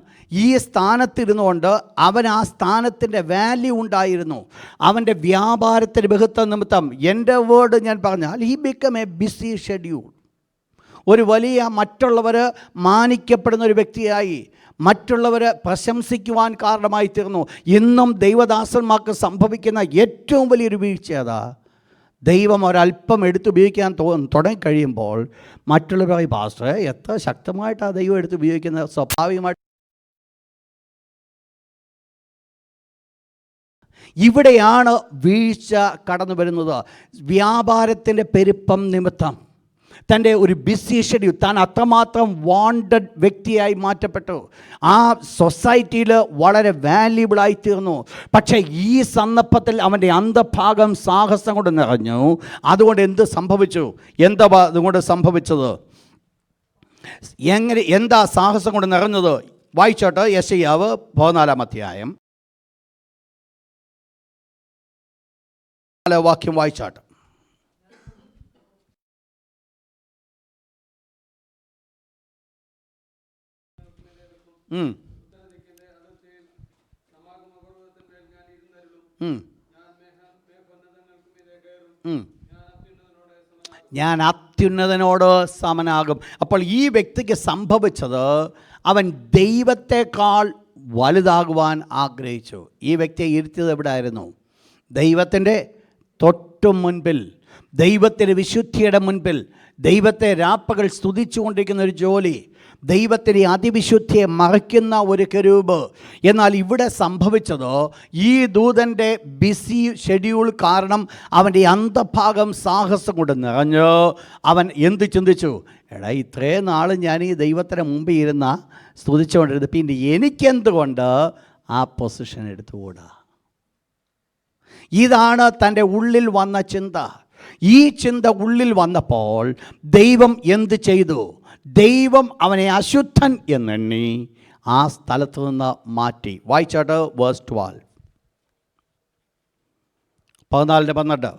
ഈ സ്ഥാനത്തിരുന്നുകൊണ്ട് അവൻ ആ സ്ഥാനത്തിൻ്റെ വാല്യൂ ഉണ്ടായിരുന്നു. അവൻ്റെ വ്യാപാരത്തിന് ബഹുത്വ നിമിത്തം, എൻ്റെ വേർഡ് ഞാൻ പറഞ്ഞാൽ, he become A B C schedule. ഒരു വലിയ മറ്റുള്ളവർ മാനിക്കപ്പെടുന്ന ഒരു വ്യക്തിയായി, മറ്റുള്ളവർ പ്രശംസിക്കുവാൻ കാരണമായി തീർന്നു. ഇന്നും ദൈവദാസന്മാർക്ക് സംഭവിക്കുന്ന ഏറ്റവും വലിയൊരു വീഴ്ച അതാ. ദൈവം ഒരല്പം എടുത്തുപയോഗിക്കാൻ തുടങ്ങിക്കഴിയുമ്പോൾ മറ്റുള്ളവരായി, പാസ്റ്ററെ എത്ര ശക്തമായിട്ടാണ് ദൈവം എടുത്തുപയോഗിക്കുന്നത്. സ്വാഭാവികമായിട്ട് ഇവിടെയാണ് വീഴ്ച കടന്നു വരുന്നത്. വ്യാപാരത്തിൻ്റെ പെരുപ്പം നിമിത്തം തൻ്റെ ഒരു ബിസി ഷെഡ്യൂൾ, താൻ അത്രമാത്രം വാണ്ടഡ് വ്യക്തിയായി മാറ്റപ്പെട്ടു. ആ സൊസൈറ്റിയിൽ വളരെ വാല്യുബിളായി തീർന്നു. പക്ഷേ ഈ സന്ദർഭത്തിൽ അവൻ്റെ അന്തഭാഗം സാഹസം കൊണ്ട് നിറഞ്ഞു. അതുകൊണ്ട് എന്ത് സംഭവിച്ചു? എന്താ അതുകൊണ്ട് സംഭവിച്ചത്? എന്താ സാഹസം കൊണ്ട് നിറഞ്ഞത്? വായിച്ചോട്ടെ. യെശയ്യാവ് 14-ാം അധ്യായം വാക്യം വായിച്ചാട്ട്. ഞാൻ അത്യുന്നതനോട് സമനാകും. അപ്പോൾ ഈ വ്യക്തിക്ക് സംഭവിച്ചത്, അവൻ ദൈവത്തെക്കാൾ വലുതാകുവാൻ ആഗ്രഹിച്ചു. ഈ വ്യക്തിയെ ഇരുത്തിയത് എവിടെയായിരുന്നു? ദൈവത്തിൻ്റെ തൊട്ടു മുൻപിൽ, ദൈവത്തിൻ്റെ വിശുദ്ധിയുടെ മുൻപിൽ, ദൈവത്തെ രാപ്പകൽ സ്തുതിച്ചുകൊണ്ടിരിക്കുന്ന ഒരു ജോലി, ദൈവത്തിൻ്റെ അതിവിശുദ്ധിയെ മറയ്ക്കുന്ന ഒരു കെരൂബ്. എന്നാൽ ഇവിടെ സംഭവിച്ചത്, ഈ ദൂതൻ്റെ ബിസി ഷെഡ്യൂൾ കാരണം അവൻ്റെ അന്തഭാഗം സാഹസം കൊണ്ട് നിറഞ്ഞ് അവൻ എന്ത് ചിന്തിച്ചു? എടാ, ഇത്രയും നാൾ ഞാൻ ഈ ദൈവത്തിന് മുമ്പിൽ ഇരുന്ന സ്തുതിച്ചുകൊണ്ടിരുന്നത്, പിന്നെ എനിക്കെന്തുകൊണ്ട് ആ പൊസിഷൻ എടുത്തുകൂടാ? ഇതാണ് തൻ്റെ ഉള്ളിൽ വന്ന ചിന്ത. ഈ ചിന്ത ഉള്ളിൽ വന്നപ്പോൾ ദൈവം എന്ത് ചെയ്തു? ദൈവം അവനെ അശുദ്ധൻ എന്നെണ്ണി ആ സ്ഥലത്ത് നിന്ന് മാറ്റി. വായിച്ചാട്ട് വേഴ്സ് 12, 14-12.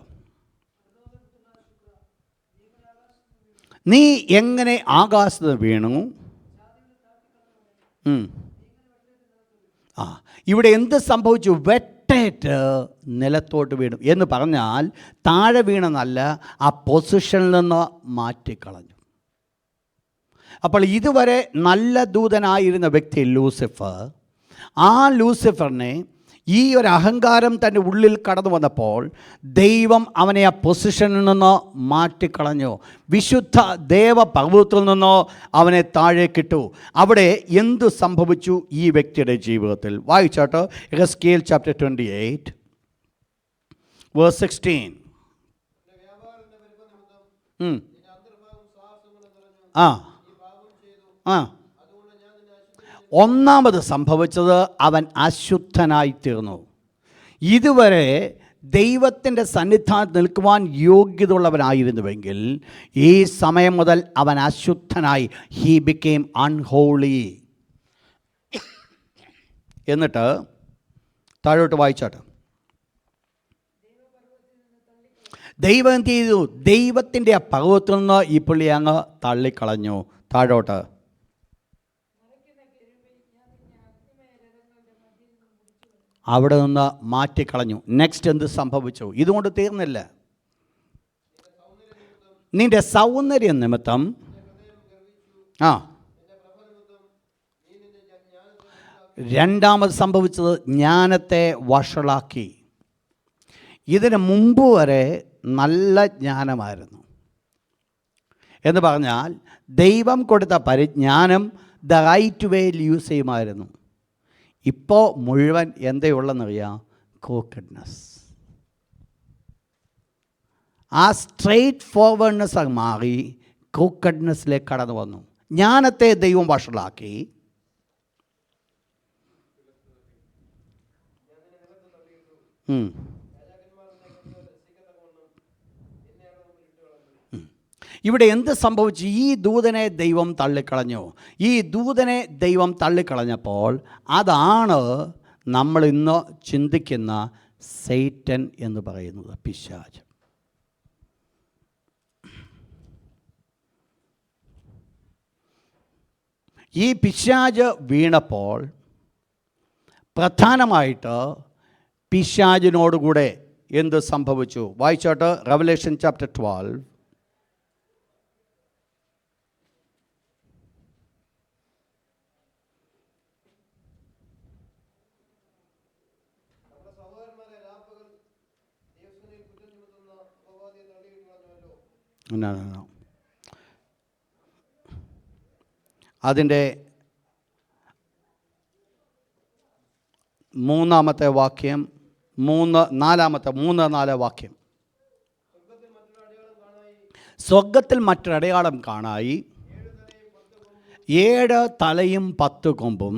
നീ എങ്ങനെ ആകാശത്ത് വീണു? ഇവിടെ എന്ത് സംഭവിച്ചു? വെട്ടേറ്റ് നിലത്തോട്ട് വീണു എന്ന് പറഞ്ഞാൽ താഴെ വീണെന്നല്ല, ആ പൊസിഷനിൽ നിന്ന് മാറ്റിക്കളഞ്ഞു. അപ്പോൾ ഇതുവരെ നല്ല ദൂതനായിരുന്ന വ്യക്തി ലൂസിഫർ, ആ ലൂസിഫറിനെ ഈ ഒരു അഹങ്കാരം തൻ്റെ ഉള്ളിൽ കടന്നു വന്നപ്പോൾ ദൈവം അവനെ ആ പൊസിഷനിൽ നിന്ന് മാറ്റിക്കളഞ്ഞു. വിശുദ്ധ ദേവപർവ്വതത്തിൽ നിന്നോ അവനെ താഴേക്കിട്ടു. അവിടെ എന്തു സംഭവിച്ചു ഈ വ്യക്തിയുടെ ജീവിതത്തിൽ? വായിച്ചാട്ട് എഹെസ്കേൽ ചാപ്റ്റർ 28 വേഴ്സ് 16. ഒന്നാമത് സംഭവിച്ചത്, അവൻ അശുദ്ധനായിത്തീർന്നു. ഇതുവരെ ദൈവത്തിൻ്റെ സന്നിധാനത്ത് നിൽക്കുവാൻ യോഗ്യതയുള്ളവനായിരുന്നുവെങ്കിൽ ഈ സമയം മുതൽ അവൻ അശുദ്ധനായി. He became unholy. എന്നിട്ട് താഴോട്ട് വായിച്ചാട്ട്, ദൈവം എന്ത് ചെയ്തു? ദൈവത്തിൻ്റെ ആ പർവ്വതത്തിൽ നിന്ന് ഈ പുള്ളി അങ്ങ് തള്ളിക്കളഞ്ഞു. താഴോട്ട്, അവിടെ നിന്ന് മാറ്റിക്കളഞ്ഞു. നെക്സ്റ്റ് എന്ത് സംഭവിച്ചു? ഇതുകൊണ്ട് തീർന്നില്ല. നിന്റെ സൗന്ദര്യം നിമിത്തം രണ്ടാമത് സംഭവിച്ചത്, ജ്ഞാനത്തെ വഷളാക്കി. ഇതിന് മുമ്പ് വരെ നല്ല ജ്ഞാനമായിരുന്നു. എന്ന് പറഞ്ഞാൽ ദൈവം കൊടുത്ത പരിജ്ഞാനം ദ റൈറ്റ് വേയിൽ യൂസ് ചെയ്യുമായിരുന്നു. ഇപ്പോൾ മുഴുവൻ എന്തയുള്ളതെന്നറിയാം? ക്രൂക്കഡ്നെസ്. ആ സ്ട്രെയിറ്റ് ഫോർവേഡ്നെസ് മാറി ക്രൂക്കഡ്നെസ്സിലേക്ക് കടന്നു വന്നു. ജ്ഞാനത്തെ ദൈവം വഷളാക്കി. ഇവിടെ എന്ത് സംഭവിച്ചു? ഈ ദൂതനെ ദൈവം തള്ളിക്കളഞ്ഞു. ഈ ദൂതനെ ദൈവം തള്ളിക്കളഞ്ഞപ്പോൾ അതാണ് നമ്മൾ ഇന്ന് ചിന്തിക്കുന്ന സൈറ്റൻ എന്ന് പറയുന്നത്, പിശാച്. ഈ പിശാച് വീണപ്പോൾ പ്രധാനമായിട്ട് പിശാചിനോടുകൂടെ എന്ത് സംഭവിച്ചു? വായിച്ചോട്ട്, റെവലേഷൻ ചാപ്റ്റർ 12. അതിൻ്റെ 3-ാമത്തെ വാക്യം, 3-4 വാക്യം. സ്വർഗത്തിൽ മറ്റൊരടയാളം കാണായി, 7 തലയും 10 കൊമ്പും.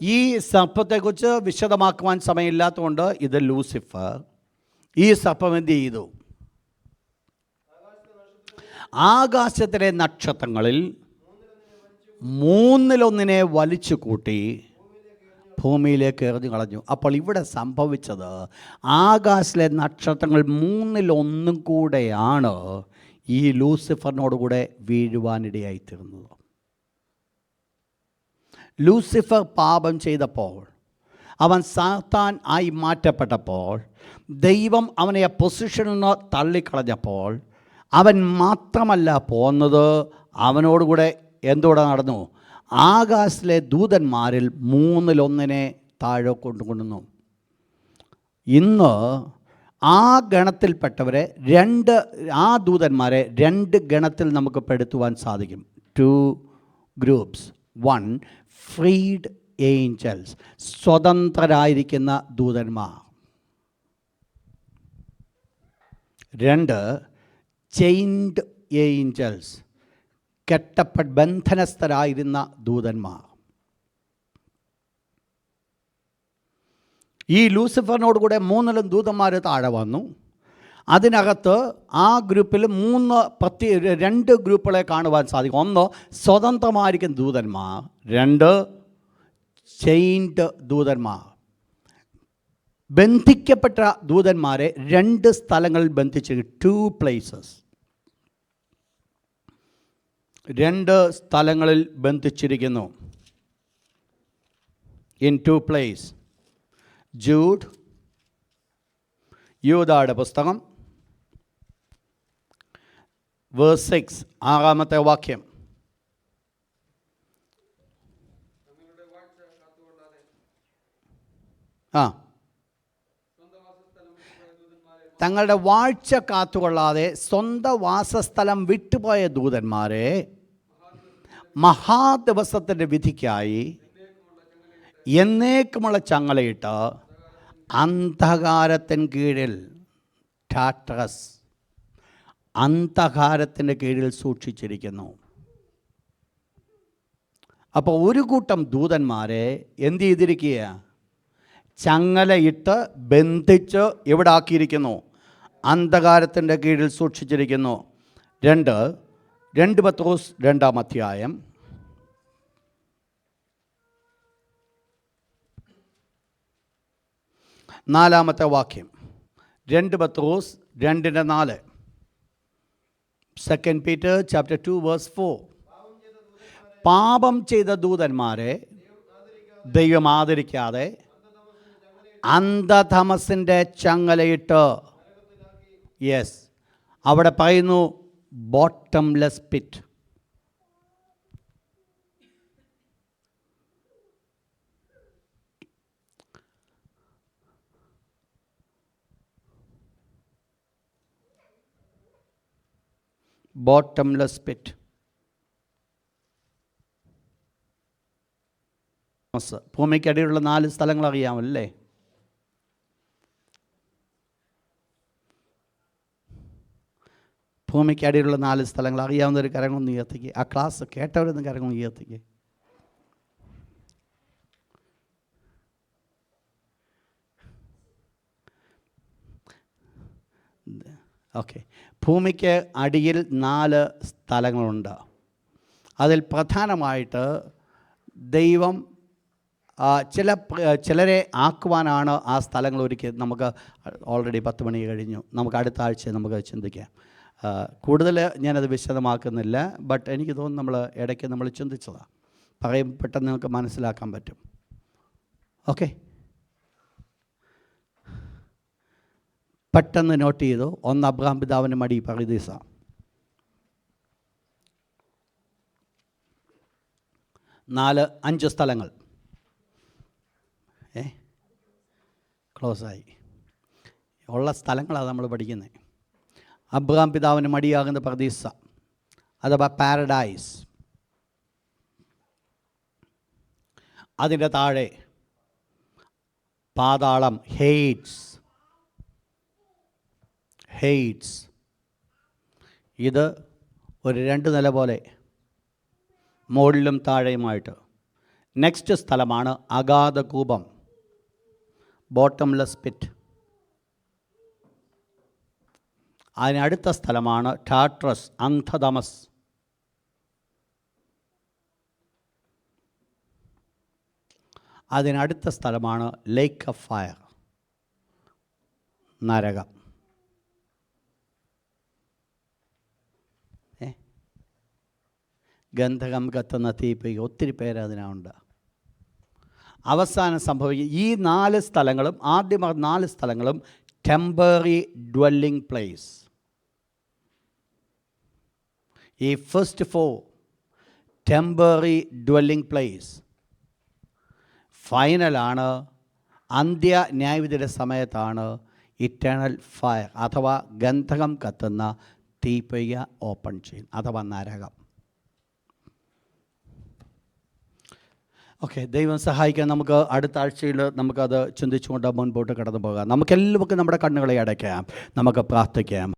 ഈ സർപ്പത്തെക്കുറിച്ച് വിശദമാക്കുവാൻ സമയമില്ലാത്തതുകൊണ്ട് ഇത് ലൂസിഫർ. ഈ സർപ്പം എന്ത് ചെയ്തു? ആകാശത്തിലെ നക്ഷത്രങ്ങളിൽ 1/3 വലിച്ചു കൂട്ടി ഭൂമിയിലേക്ക് എറിഞ്ഞു കളഞ്ഞു. അപ്പോൾ ഇവിടെ സംഭവിച്ചത് ആകാശത്തിലെ നക്ഷത്രങ്ങൾ 1/3 കൂടെയാണ് ഈ ലൂസിഫറിനോടുകൂടെ വീഴുവാനിടയായിത്തീർന്നത്. ലൂസിഫർ പാപം ചെയ്തപ്പോൾ, അവൻ സാത്താൻ ആയി മാറ്റപ്പെട്ടപ്പോൾ, ദൈവം അവനെ ആ പൊസിഷനിൽ നിന്ന് തള്ളിക്കളഞ്ഞപ്പോൾ, അവൻ മാത്രമല്ല പോന്നത്, അവനോടുകൂടെ എന്തോടെ നടന്നു? ആകാശത്തിലെ ദൂതന്മാരിൽ 1/3 താഴെ കൊണ്ടുകൊണ്ടുവന്നു. ഇന്ന് ആ ഗണത്തിൽപ്പെട്ടവരെ ആ ദൂതന്മാരെ 2 ഗണത്തിൽ നമുക്ക് പെടുത്തുവാൻ സാധിക്കും. 2 ഗ്രൂപ്പ്സ്. 1, ഫ്രീഡ് ഏഞ്ചൽസ്, സ്വതന്ത്രരായിരിക്കുന്ന ദൂതന്മാർ. 2, ചെയിൻഡ് ഏഞ്ചൽസ്, ബന്ധനസ്ഥരായിരുന്ന ദൂതന്മാർ. ഈ ലൂസിഫറിനോടുകൂടെ 3 ദൂതന്മാർ താഴെ വന്നു. അതിനകത്ത് ആ ഗ്രൂപ്പിൽ 2 ഗ്രൂപ്പുകളെ കാണുവാൻ സാധിക്കും. 1, സ്വതന്ത്രമായിരിക്കുന്ന ദൂതന്മാർ. 2, ചെയിൻഡ് ദൂതന്മാർ. ബന്ധിക്കപ്പെട്ട ദൂതന്മാരെ 2 സ്ഥലങ്ങളിൽ ബന്ധിച്ചിരിക്കും. 2 പ്ലേസസ്. 2 സ്ഥലങ്ങളിൽ ബന്ധിച്ചിരിക്കുന്നു. In 2 place. ജൂഡ്, യൂദായുടെ പുസ്തകം, വേഴ്സ് 6, 6-ാമത്തെ വാക്യം. തങ്ങളുടെ വാഴ്ച കാത്തുകൊള്ളാതെ സ്വന്തം വാസസ്ഥലം വിട്ടുപോയ ദൂതന്മാരെ മഹാദിവസത്തിൻ്റെ വിധിക്കായി എന്നേക്കുമുള്ള ചങ്ങലയിട്ട് അന്ധകാരത്തിൻ കീഴിൽ, ടാട്രസ്, അന്ധകാരത്തിൻ്റെ കീഴിൽ സൂക്ഷിച്ചിരിക്കുന്നു. അപ്പോൾ ഒരു കൂട്ടം ദൂതന്മാരെ എന്ത് ചെയ്തിരിക്കുക? ചങ്ങലയിട്ട് ബന്ധിച്ച് എവിടെ ആക്കിയിരിക്കുന്നു? അന്ധകാരത്തിൻ്റെ കീഴിൽ സൂക്ഷിച്ചിരിക്കുന്നു. 2 പത്രോസ് 2-ാം അധ്യായം, 4-ാമത്തെ വാക്യം. 2 പത്രോസ് 2:4. 2 Peter chapter 2 verse 4. പാപം ചെയ്ത ദൂതന്മാരെ ദൈവം ആദരിക്കാതെ അന്ധതമസിൻ്റെ ചങ്ങലയിട്ട്, യെസ്, അവിടെ പറയുന്നു ബോട്ടംലെസ് പിറ്റ്. Bottomless pit. ഭൂമിക്കടിയിലുള്ള 4 സ്ഥലങ്ങൾ അറിയാമല്ലേ? ഭൂമിക്കടിയിലുള്ള 4 സ്ഥലങ്ങൾ അറിയാവുന്നൊരു കരങ്ങളൊന്ന് ഉയർത്തിക്കുക. ആ ക്ലാസ് കേട്ടവരൊന്നും കരങ്ങൾ ഉയർത്തിക്കുക. ഓക്കെ, ഭൂമിക്ക് അടിയിൽ 4 സ്ഥലങ്ങളുണ്ട്. അതിൽ പ്രധാനമായിട്ട് ദൈവം ചിലരെ ആക്കുവാനാണ് ആ സ്ഥലങ്ങൾ ഒരുക്കിയത്. നമുക്ക് ഓൾറെഡി 10 മണി കഴിഞ്ഞു. നമുക്ക് അടുത്ത ആഴ്ച നമുക്ക് ചിന്തിക്കാം. കൂടുതൽ ഞാനത് വിശദമാക്കുന്നില്ല. ബട്ട് എനിക്ക് തോന്നുന്നു നമ്മൾ ഇടയ്ക്ക് നമ്മൾ ചിന്തിച്ചതാണ്. പറയും പെട്ടെന്ന് നിങ്ങൾക്ക് മനസ്സിലാക്കാൻ പറ്റും. ഓക്കെ, പെട്ടെന്ന് നോട്ട് ചെയ്തു. 1 അബ്രഹാം പിതാവിൻ്റെ മടി പറുദീസ. 5 സ്ഥലങ്ങൾ ക്ലോസായി. ഉള്ള സ്ഥലങ്ങളാണ് നമ്മൾ പഠിക്കുന്നത്. അബ്രഹാം പിതാവിന് മടിയാകുന്ന പറുദീസ അഥവാ പാരഡൈസ്. അതിൻ്റെ താഴെ പാതാളം, ഹെയ്റ്റ്സ്. ഇത് ഒരു 2 നില പോലെ മുകളിലും താഴെയുമായിട്ട്. നെക്സ്റ്റ് സ്ഥലമാണ് അഗാധകൂപം, ബോട്ടംലെസ് പിറ്റ്. അതിനടുത്ത സ്ഥലമാണ് ടാട്രസ്, അന്ധതമസ്. അതിനടുത്ത സ്ഥലമാണ് ലേക്ക് ഓഫ് ഫയർ, നരകം. ഗന്ധകം കത്തുന്ന തീപ്പൊയ്ക. ഒത്തിരി പേര് അതിനുണ്ട്. അവസാനം സംഭവിക്കും ഈ 4 സ്ഥലങ്ങളും, ആദ്യം 4 സ്ഥലങ്ങളും ടെമ്പററി ഡ്വെല്ലിംഗ് പ്ലേസ്. ഈ ഫസ്റ്റ് 4 ടെമ്പററി ഡ്വെല്ലിംഗ് പ്ലേസ്. ഫൈനലാണ്, അന്ത്യ ന്യായവിധിയുടെ സമയത്താണ് ഇറ്റേണൽ ഫയർ അഥവാ ഗന്ധകം കത്തുന്ന തീപ്പൊയ്ക ഓപ്പൺ ചെയ്യും, അഥവാ നരകം. ഓക്കെ, ദൈവം സഹായിക്കാൻ. നമുക്ക് അടുത്ത ആഴ്ചയിൽ നമുക്കത് ചിന്തിച്ചുകൊണ്ട് മുൻപോട്ട് കടന്നു പോകാം. നമുക്കെല്ലാവർക്കും നമ്മുടെ കണ്ണുകളെ അടയ്ക്കാം. നമുക്ക് പ്രാർത്ഥിക്കാം.